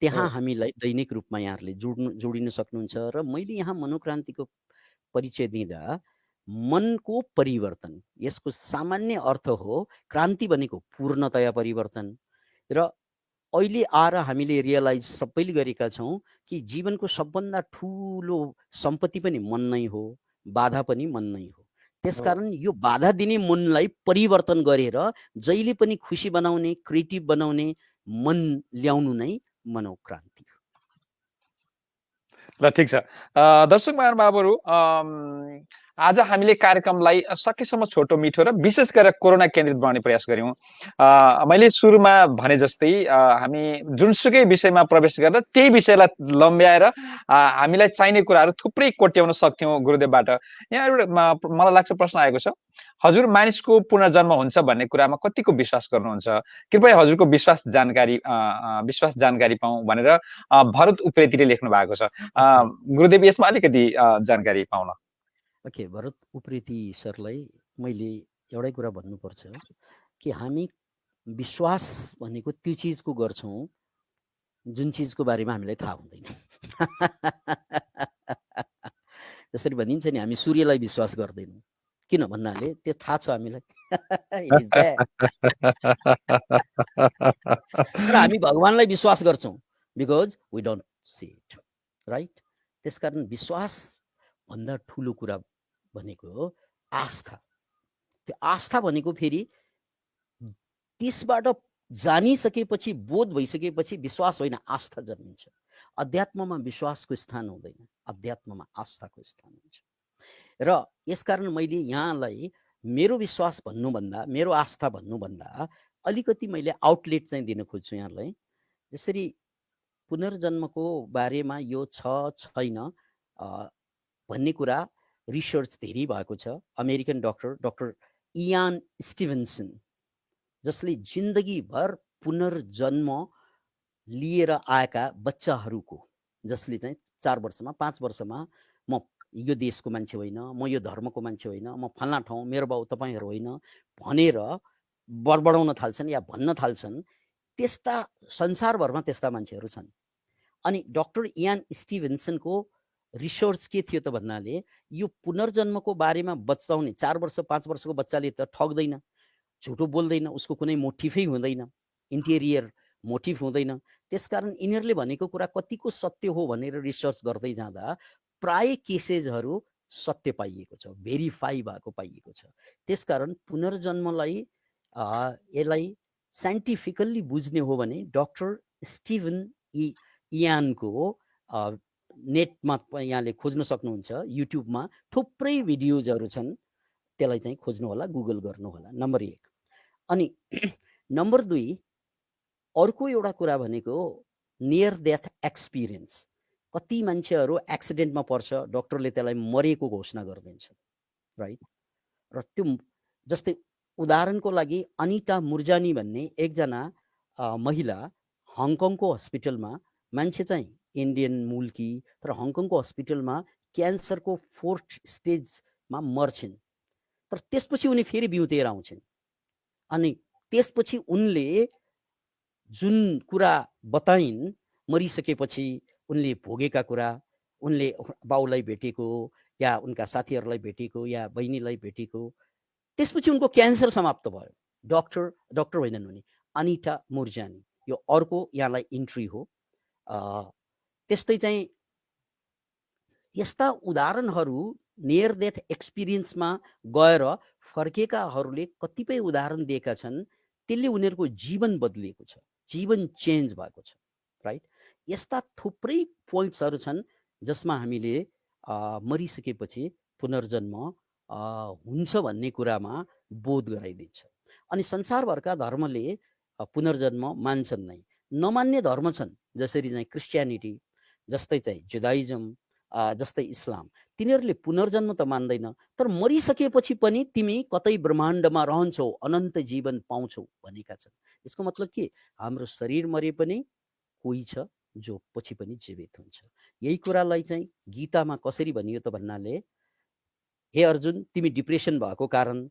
त्यहाँ हामीलाई दैनिक रूपमा यहाँहरूले जोडिन सक्नुहुन्छ। र मैले यहाँ मनोक्रान्तिको परिचय दिँदा मनको परिवर्तन, यसको सामान्य अर्थ हो क्रान्ति भनेको पूर्णतया परिवर्तन। र अहिले आएर हामीले रियलाइज सबैले गरेका छौँ कि जीवनको सबभन्दा ठुलो सम्पत्ति पनि मन नै हो, बाधा पनि मन नै हो। त्यसकारण यो बाधा दिने मनलाई परिवर्तन गरेर जहिले पनि खुसी बनाउने, क्रिएटिभ बनाउने मन ल्याउनु नै मनोक्रान्ति हो। ल ठिक छ। दर्शक महानुभावहरू, आज हामीले कार्यक्रमलाई सकेसम्म छोटो मिठो र विशेष गरेर कोरोना केन्द्रित बनाउने प्रयास गर्यौँ। मैले सुरुमा भने जस्तै हामी जुनसुकै विषयमा प्रवेश गरेर त्यही विषयलाई लम्ब्याएर हामीलाई चाहिने कुराहरू थुप्रै कोट्याउन सक्थ्यौँ गुरुदेवबाट। यहाँ एउटा मलाई लाग्छ प्रश्न आएको छ, हजुर मानिसको पुनर्जन्म हुन्छ भन्ने कुरामा कतिको विश्वास गर्नुहुन्छ? कृपया हजुरको विश्वास जानकारी पाऊँ भनेर भरत उप्रेतीले लेख्नु भएको छ। गुरुदेव यसमा अलिकति जानकारी पाउन। ओके, भरत उप्रेती सरलाई मैले एउटै कुरा भन्नुपर्छ कि हामी विश्वास भनेको त्यो चिजको गर्छौँ जुन चिजको बारेमा हामीलाई थाहा हुँदैन। जसरी भनिन्छ नि, हामी सूर्यलाई विश्वास गर्दैनौँ। किन भन्नाले त्यो थाहा छ हामीलाई। तर हामी भगवानलाई विश्वास गर्छौँ because we don't see it, right? त्यसकारण विश्वास भन्दा ठुलो कुरा भनेको आस्था। त्यो आस्था भनेको फेरि त्यसबाट जानिसकेपछि, बोध भइसकेपछि विश्वास होइन, आस्था जन्मिन्छ। अध्यात्ममा विश्वासको स्थान हुँदैन, अध्यात्ममा आस्थाको स्थान हुन्छ। र यसकारण मैले यहाँलाई मेरो विश्वास भन्नुभन्दा, मेरो आस्था भन्नुभन्दा अलिकति मैले आउटलेट चाहिँ दिन खोज्छु यहाँलाई। जसरी पुनर्जन्मको बारेमा यो छैन भन्ने कुरा रिसर्च धेरै भएको छ। अमेरिकन डाक्टर इयान स्टिभेन्सन, जसले जिन्दगीभर पुनर्जन्म लिएर आएका बच्चाहरूको, जसले चाहिँ 4 वर्षमा 5 वर्षमा म यो देशको मान्छे होइन, म यो धर्मको मान्छे होइन, म फल्ना ठाउँ, मेरो बाउ तपाईँहरू होइन भनेर बडबडाउन थाल्छन् या भन्न थाल्छन्, त्यस्ता संसारभरमा त्यस्ता मान्छेहरू छन्। अनि डाक्टर इयान स्टिभेन्सनको रिसर्च के थियो त भन्नाले, यो पुनर्जन्मको बारेमा बताउने 4 वर्ष 5 वर्षको बच्चाले त ठग्दैन, झुटो बोल्दैन, उसको कुनै मोटिभै हुँदैन, इन्टेरियर मोटिभ हुँदैन। त्यसकारण यिनीहरूले भनेको कुरा कतिको सत्य हो भनेर रिसर्च गर्दै जाँदा प्राय केसेसहरू सत्य पाइएको छ, भेरिफाई भएको पाइएको छ। त्यसकारण पुनर्जन्मलाई यसलाई साइन्टिफिकल्ली बुझ्ने हो भने डाक्टर स्टिभन इयानको नेटमा यहाँले खोज्न सक्नुहुन्छ, युट्युबमा थुप्रै भिडियोजहरू छन्, त्यसलाई चाहिँ खोज्नु होला, गुगल गर्नु होला, नम्बर 1। अनि नम्बर 2, अर्को एउटा कुरा भनेको नियर डेथ एक्सपिरियन्स। कति मान्छेहरू एक्सिडेन्टमा पर्छ, डाक्टरले त्यसलाई मरेको घोषणा गरिदिन्छ, राइट? र त्यो जस्तै उदाहरणको लागि अनिता मुर्जानी भन्ने एकजना महिला हङकङको हस्पिटलमा, मान्छे चाहिँ इन्डियन मूलकी, तर हङकङको हस्पिटलमा क्यान्सरको 4th स्टेजमा मर्छिन्। तर त्यसपछि उनी फेरि बिउतेर आउँछिन्। अनि त्यसपछि उनले जुन कुरा बताइन्, मरिसकेपछि उनले भोगेका कुरा, उनले बाउलाई भेटेको या उनका साथीहरूलाई भेटेको या बहिनीलाई भेटेको, त्यसपछि उनको क्यान्सर समाप्त भयो। डाक्टर होइनन् उनी, अनिता मुर्जानी। यो अर्को यहाँलाई इन्ट्री हो। त्यस्तै चाहिँ यस्ता उदाहरणहरू नियर डेथ एक्सपिरियन्समा गएर फर्केकाहरूले कतिपय उदाहरण दिएका छन्, त्यसले उनीहरूको जीवन बदलिएको छ, जीवन चेन्ज भएको छ, राइट? यस्ता थुप्रै पोइन्ट्सहरू छन् जसमा हामीले मरिसकेपछि पुनर्जन्म हुन्छ भन्ने कुरामा बोध गराइदिन्छ। अनि संसारभरका धर्मले पुनर्जन्म मान्छन् नै, नमान्ने धर्म छन्, जसरी चाहिँ क्रिस्चियनिटी, जस्तै चाहिँ जुदाइजम, जस्तै इस्लाम, तिनीहरूले पुनर्जन्म त मान्दैन, तर मरिसकेपछि पनि तिमी कतै ब्रह्माण्डमा रहन्छौ, अनन्त जीवन पाउँछौ भनेका छन्। यसको मतलब के? हाम्रो शरीर मरे पनि कोही छ जो पछि पनि जीवित हुन्छ। यही कुरालाई चाहिँ गीतामा कसरी भनियो त भन्नाले, हे अर्जुन, तिमी डिप्रेसन भएको कारण,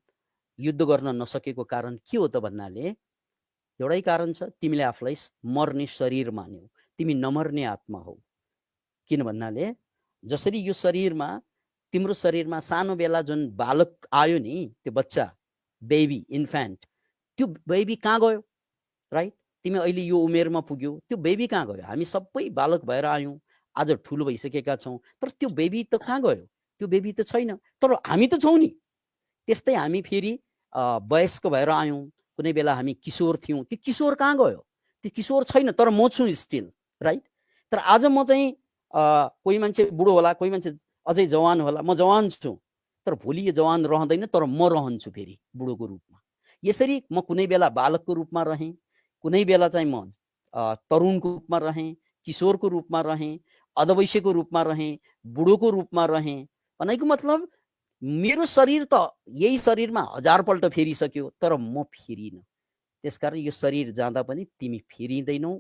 युद्ध गर्न नसकेको कारण के हो त भन्नाले, एउटै कारण छ, तिमीले आफूलाई मर्ने शरीर मान्यौ, तिमी नमर्ने आत्मा हौ। किन भन्नाले जसरी यो शरीरमा तिम्रो शरीरमा सानो बेला जुन बालक आयो नि, त्यो बच्चा, बेबी, इन्फेन्ट, त्यो बेबी कहाँ गयो, राइट? तिमी अहिले यो उमेरमा पुग्यो, त्यो बेबी कहाँ गयो? हामी सबै बालक भएर आयौँ, आज ठुलो भइसकेका छौँ, तर त्यो बेबी त कहाँ गयो? त्यो बेबी त छैन, तर हामी त छौँ नि। त्यस्तै हामी फेरि वयस्क भएर आयौँ, कुनै बेला हामी किशोर थियौँ, त्यो किशोर कहाँ गयो? त्यो किशोर छैन, तर म छु स्टिल, राइट? तर आज म चाहिँ कोही मान्छे बुढो होला, कोही मान्छे अझै जवान होला, म जवान छु, तर भोलि यो जवान रहँदैन, तर म रहन्छु फेरि बुढोको रूपमा। यसरी म कुनै बेला बालकको रूपमा रहेँ, कुनै बेला चाहिँ म तरुणको रूपमा रहेँ, किशोरको रूपमा रहेँ, अधवैश्यको रूपमा रहेँ, बुढोको रूपमा रहेँ। भनेको मतलब मेरो शरीर त यही शरीरमा 1000 पल्ट फेरिसक्यो, तर म फेरिनँ। त्यसकारण यो शरीर जाँदा पनि तिमी फेरिँदैनौ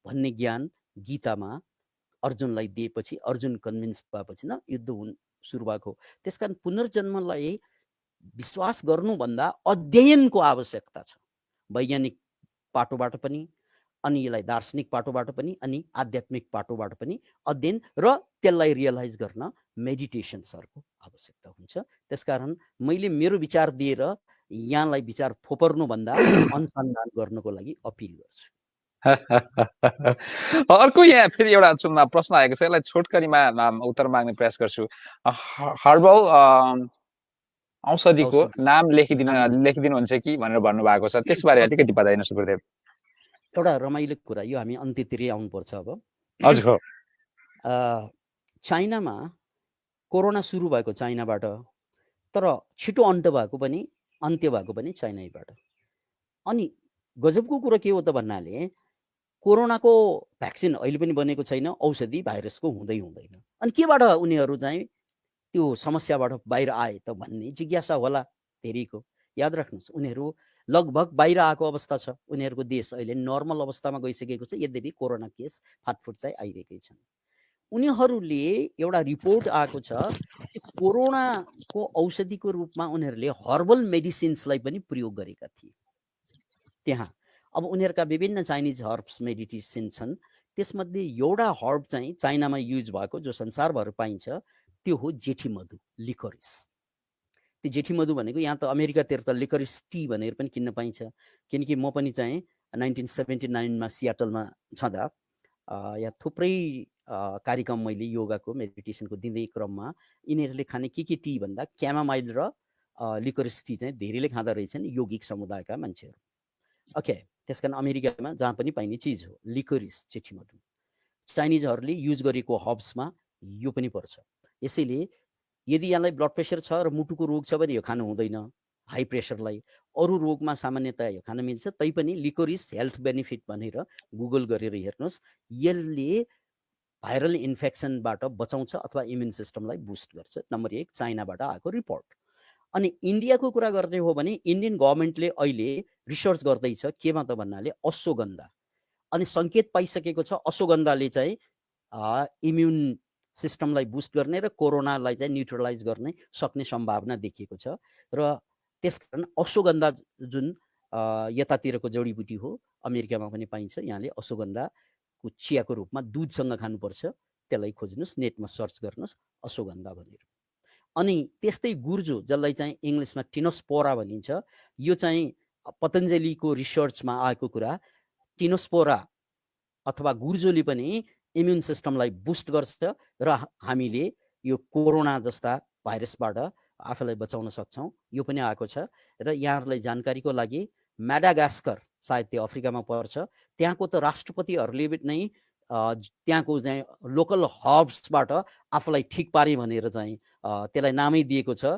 भन्ने ज्ञान गीतामा अर्जुनलाई दिएपछि अर्जुन कन्भिन्स भएपछि न युद्ध सुरु भएको। त्यसकारण पुनर्जन्मलाई विश्वास गर्नुभन्दा अध्ययनको आवश्यकता छ, वैज्ञानिक पाटोबाट पनि, अनि यसलाई दार्शनिक पाटोबाट पनि, अनि आध्यात्मिक पाटोबाट पनि अध्ययन र त्यसलाई रियलाइज गर्न मेडिटेसन्सहरूको आवश्यकता हुन्छ। त्यसकारण मैले मेरो विचार दिएर यहाँलाई विचार थोपर्नुभन्दा अनुसन्धान गर्नको लागि अपिल गर्छु। अर्को यहाँ फेरि एउटा प्रश्न आएको छ, यसलाई छोटकरीमा उत्तर माग्ने प्रयास गर्छु। हर्बल औषधिको नाम लेखिदिनुहुन्छ कि भनेर भन्नुभएको छ, त्यसबारे अलिकति बताइदिनुहोस् गुरुदेव। एउटा रमाइलो कुरा, यो हामी अन्त्यतिरै आउनुपर्छ अब। हजुर। चाइनामा कोरोना सुरु भएको चाइनाबाट, तर छिटो अन्त्य भएको पनि चाइनाबाट। अनि गजबको कुरा के हो त भन्नाले कोरोनाको भ्याक्सिन अहिले पनि बनेको छैन, औषधि भाइरसको हुँदैन। अनि केबाट उनीहरू चाहिँ त्यो समस्याबाट बाहिर आए त भन्ने जिज्ञासा होला धेरैको। याद राख्नुहोस्, उनीहरू लगभग बाहिर आएको अवस्था छ, उनीहरूको देश अहिले नर्मल अवस्थामा गइसकेको छ, यद्यपि कोरोना केस फाटफुट चाहिँ आइरहेकै छन्। उनीहरूले एउटा रिपोर्ट आएको छ कि कोरोनाको औषधिको रूपमा उनीहरूले हर्बल मेडिसिन्सलाई पनि प्रयोग गरेका थिए त्यहाँ। अब उनीहरूका विभिन्न चाइनिज हर्ब्स मेडिसिन छन्, त्यसमध्ये एउटा हर्ब चाहिँ चाइनामा युज भएको, जो संसारभर पाइन्छ, त्यो हो जेठी मधु, लिकोरिस। त्यो जेठी मधु भनेको यहाँ त अमेरिकातिर त लिकोरिस टी भनेर पनि किन्न पाइन्छ। किनकि म पनि चाहिँ 1979मा सियाटलमा छँदा यहाँ थुप्रै कार्यक्रम मैले योगाको मेडिटेसनको दिँदै क्रममा यिनीहरूले खाने के टी भन्दा क्यामामाइल र लिकोरिस टी चाहिँ धेरैले खाँदा रहेछन् योगिक समुदायका मान्छेहरू। ओके, त्यसकारण अमेरिकामा जहाँ पनि पाइने चिज हो लिकोरिस, जेठी मधु। चाइनिजहरूले युज गरेको हर्ब्समा यो पनि पर्छ। यसैले यदि यहाँलाई ब्लड प्रेसर छ र मुटुको रोग छ भने यो खानु हुँदैन। हाई प्रेसरलाई, अरू रोगमा सामान्यतया यो खान मिल्छ, तैपनि लिकोरिस हेल्थ बेनिफिट भनेर गुगल गरेर हेर्नुहोस्। यसले भाइरल इन्फेक्सनबाट बचाउँछ अथवा इम्युन सिस्टमलाई बुस्ट गर्छ। नम्बर 1 चाइनाबाट आएको रिपोर्ट। अनि इन्डियाको कुरा गर्ने हो भने इन्डियन गभर्मेन्टले अहिले रिसर्च गर्दैछ केमा त भन्नाले अश्वगन्धा। अनि सङ्केत पाइसकेको छ अश्वगन्धाले चाहिँ इम्युन सिस्टमलाई बुस्ट गर्ने र कोरोनालाई चाहिँ न्युट्रलाइज गर्ने सक्ने सम्भावना देखिएको छ। र त्यसकारण अश्वगन्धा जुन यतातिरको जडीबुटी हो, अमेरिकामा पनि पाइन्छ। यहाँले अश्वगन्धाको चियाको रूपमा दुधसँग खानुपर्छ। त्यसलाई खोज्नुहोस्, नेटमा सर्च गर्नुहोस् अश्वगन्धा भनेर। अनि त्यस्तै गुर्जो, जसलाई चाहिँ इङ्ग्लिसमा टिनोस्पोरा भनिन्छ, यो चाहिँ पतञ्जलीको रिसर्चमा आएको कुरा। टिनोस्पोरा अथवा गुर्जोले पनि इम्युन सिस्टमलाई बुस्ट गर्छ र हामीले यो कोरोना जस्ता भाइरसबाट आफूलाई बचाउन सक्छौँ। यो पनि आएको छ। र यहाँहरूलाई जानकारीको लागि म्याडागास्कर, सायद त्यो अफ्रिकामा पर्छ, त्यहाँको त राष्ट्रपतिहरूले नै त्यहाँको चाहिँ लोकल हर्ब्सबाट आफूलाई ठिक पारे भनेर चाहिँ त्यसलाई नामै दिएको छ।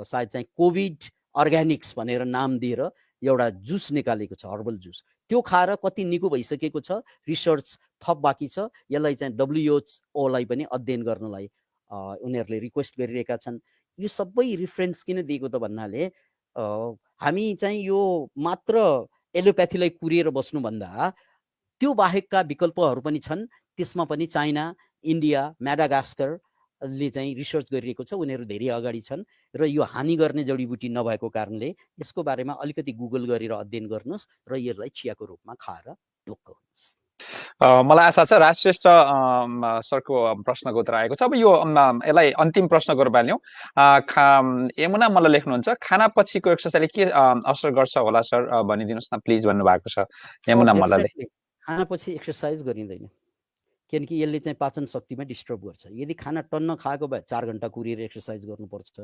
सायद चाहिँ कोभिड अर्ग्यानिक्स भनेर नाम दिएर एउटा जुस निकालेको छ, हर्बल जुस। त्यो खाएर कति निको भइसकेको छ, रिसर्च थप बाँकी छ। यसलाई चाहिँ WHO लाई पनि अध्ययन गर्नलाई उनीहरूले रिक्वेस्ट गरिरहेका छन्। यो सबै रिफरेन्स किन दिएको त भन्नाले हामी चाहिँ यो मात्र एलोप्याथीलाई कुरिएर बस्नुभन्दा त्यो बाहेकका विकल्पहरू पनि छन्। त्यसमा पनि चाइना, इन्डिया, म्याडागास्करले चाहिँ रिसर्च गरिरहेको छ। उनीहरू धेरै अगाडि छन् र यो हानि गर्ने जडीबुटी नभएको कारणले यसको बारेमा अलिकति गुगल गरेर अध्ययन गर्नुहोस् र यसलाई चियाको रूपमा खाएर ढुक्क हुनुहोस्। मलाई आशा छ राजश्रेष्ठ सरको प्रश्नको उत्तर आएको छ। अब यो यसलाई अन्तिम प्रश्नको रूपमा लिउँ। यमुना मल्ल लेख्नुहुन्छ, खाना पछिको एक्सर्साइजले के असर गर्छ होला सर भनिदिनुहोस् न प्लिज भन्नुभएको छ यमुना मल्लले। डेफिनेटली खानापछि एक्सर्साइज गरिँदैन, किनकि यसले चाहिँ पाचन शक्तिमा डिस्टर्ब गर्छ। यदि खाना टन्न खाएको भए 4 घन्टा कुरेर एक्सर्साइज गर्नुपर्छ,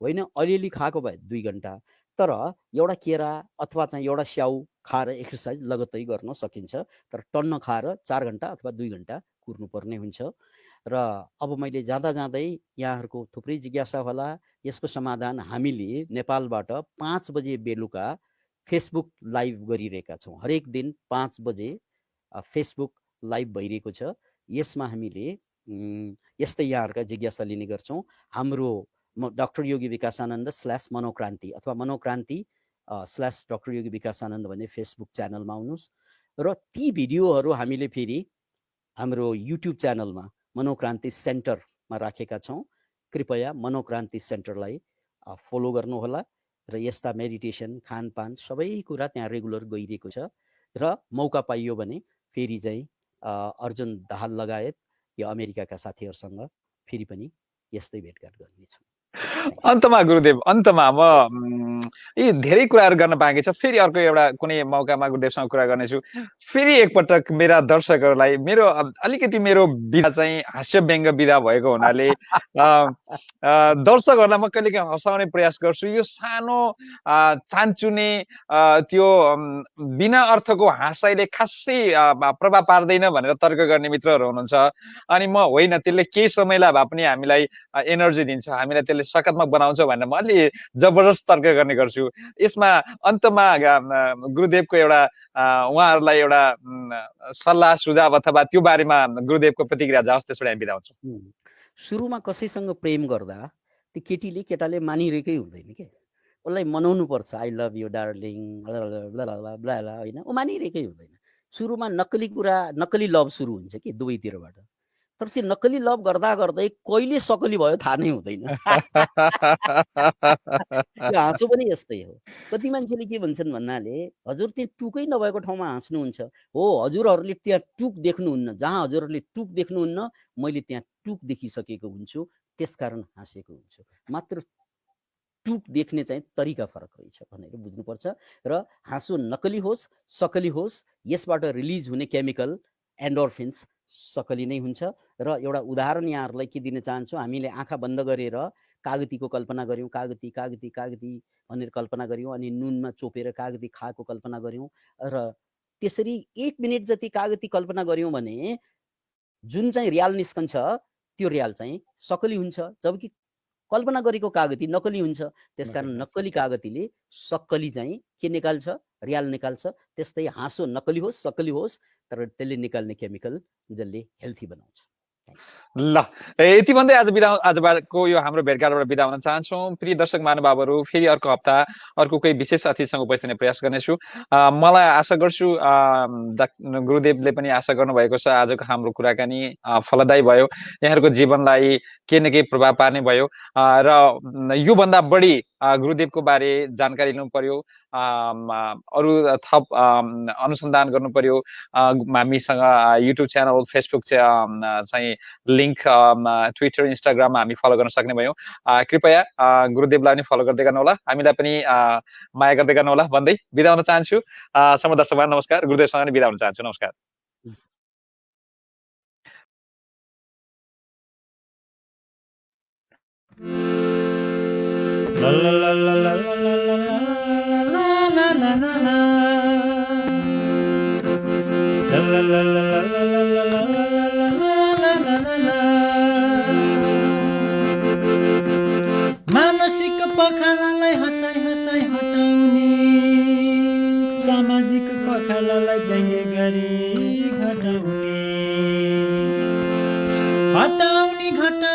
होइन अलिअलि खाएको भए 2 घन्टा। तर एउटा केरा अथवा चाहिँ एउटा स्याउ खाएर एक्सर्साइज लगत्तै गर्न सकिन्छ, तर टन्न खाएर 4 घन्टा अथवा 2 घन्टा कुर्नुपर्ने हुन्छ। र अब मैले जाँदा जाँदै यहाँहरूको थुप्रै जिज्ञासा होला, यसको समाधान हामीले नेपालबाट 5 बजे बेलुका फेसबुक लाइभ गरिरहेका छौँ। हरेक दिन 5 बजे फेसबुक लाइभ भइरहेको छ। यसमा हामीले यस्तै यहाँहरूका जिज्ञासा लिने गर्छौँ। हाम्रो डाक्टर योगी विकासानन्द / मनोक्रान्ति अथवा मनोक्रान्ति / डाक्टर योगी विकासानन्द भन्ने फेसबुक च्यानलमा आउनुहोस्। र ती भिडियोहरू हामीले फेरि हाम्रो युट्युब च्यानलमा मनोक्रान्ति सेन्टरमा राखेका छौँ। कृपया मनोक्रान्ति सेन्टरलाई फलो गर्नुहोला र यस्ता मेडिटेसन, खानपान सबै कुरा त्यहाँ रेगुलर गइरहेको छ। र मौका पाइयो भने फेरि चाहिँ अर्जुन दाहाल लगायत यो अमेरिकाका साथीहरूसँग फेरि पनि यस्तै भेटघाट गर्नेछौँ। अन्तमा गुरुदेव, अन्तमा म यी धेरै कुराहरू गर्न बाँकी छ। फेरि अर्को एउटा कुनै मौकामा गुरुदेवसँग कुरा गर्नेछु। फेरि एकपटक मेरा दर्शकहरूलाई मेरो अलिकति मेरो विधा चाहिँ हास्य व्यङ्ग विधा भएको हुनाले दर्शकहरूलाई म कहिलेकाहीँ हँसाउने प्रयास गर्छु। यो सानो चान्चुने त्यो बिना अर्थको हाँसाइले खासै प्रभाव पार्दैन भनेर तर्क गर्ने मित्रहरू हुनुहुन्छ। अनि म होइन, त्यसले केही समयलाई भए पनि हामीलाई एनर्जी दिन्छ, हामीलाई त्यसले सकारात्मक बनाउँछ भनेर म अलि जबरजस्त तर्क गर्ने गर्छु। यसमा अन्तमा गुरुदेवको एउटा उहाँहरूलाई एउटा सल्लाह सुझाव अथवा त्यो बारेमा गुरुदेवको प्रतिक्रिया जाओस्, त्यसबाट हामी बिदा हुन्छौँ। सुरुमा कसैसँग प्रेम गर्दा त्यो केटाले मानिरहेकै हुँदैन के, उसलाई मनाउनु पर्छ, I love you darling blah होइन, ऊ मानिरहेकै हुँदैन। सुरुमा नक्कली कुरा, नक्कली लभ सुरु हुन्छ कि दुवैतिरबाट। तर त्यो नक्कली लभ गर्दा गर्दै कहिले सकली भयो थाहा नै हुँदैन। त्यो हाँसो पनि यस्तै हो। कति मान्छेले के भन्छन् भन्नाले, हजुर त्यो टुकै नभएको ठाउँमा हाँस्नुहुन्छ। हो, हजुरहरूले त्यहाँ टुक देख्नुहुन्न, जहाँ हजुरहरूले टुक देख्नुहुन्न मैले त्यहाँ टुक देखिसकेको हुन्छु, त्यसकारण हाँसेको हुन्छु। मात्र टुक देख्ने चाहिँ तरिका फरक रहेछ भनेर बुझ्नुपर्छ। र हाँसो नक्कली होस् सकली होस्, यसबाट रिलिज हुने केमिकल एन्डोर्फिन्स सकली नै हुन्छ। र एउटा उदाहरण यहाँहरूलाई के दिन चाहन्छु, हामीले आँखा बन्द गरेर कागतीको कल्पना गऱ्यौँ, कागती कागती कागती भनेर कल्पना गऱ्यौँ, अनि नुनमा चोपेर कागती खाएको कल्पना गऱ्यौँ। र त्यसरी 1 मिनट जति कागती कल्पना गऱ्यौँ भने जुन चाहिँ रियाल निस्कन्छ त्यो रियाल चाहिँ सकली हुन्छ, जबकि कल्पना गरेको कागती नकली हुन्छ। त्यसकारण नक्कली कागतीले सक्कली चाहिँ के निकाल्छ, रियाल निकाल्छ। त्यस्तै हाँसो नक्कली होस् सकली होस्, तर त्यसले निकाल्ने केमिकल जसले हेल्थी बनाउँछ। ल, यति भन्दै आजबाटको यो हाम्रो भेटघाटबाट बिदा हुन चाहन्छौँ। प्रिय दर्शक महानुभावहरू, फेरि अर्को हप्ता अर्को कोही विशेष अतिथिसँग उपस्थित हुने प्रयास गर्नेछु। मलाई आशा गर्छु गुरुदेवले पनि आशा गर्नुभएको छ आजको हाम्रो कुराकानी फलदायी भयो, यहाँहरूको जीवनलाई केही न केही प्रभाव पार्ने भयो। र योभन्दा बढी गुरुदेवको बारे जानकारी लिनु पर्यो, अरू थप अनुसन्धान गर्नु पर्यो, हामीसँग युट्युब च्यानल, फेसबुक चाहिँ लिङ्क, ट्विटर, इन्स्टाग्राममा हामी फलो गर्न सक्ने भयौँ। कृपया गुरुदेवलाई पनि फलो गर्दै गर्नुहोला, हामीलाई पनि माया गर्दै गर्नुहोला भन्दै बिदा हुन चाहन्छु। सम्म दर्शकमा नमस्कार। गुरुदेवसँग पनि बिदा हुन चाहन्छु। नमस्कार। La la la la la la la la la la la la la la. La la la la la la la la la la la la la. मानसिक पखालालाई हँसाइ हँसाइ हटाउने, सामाजिक पखालालाई व्यङ्ग्य गरी घटाउने, हटाउने घटा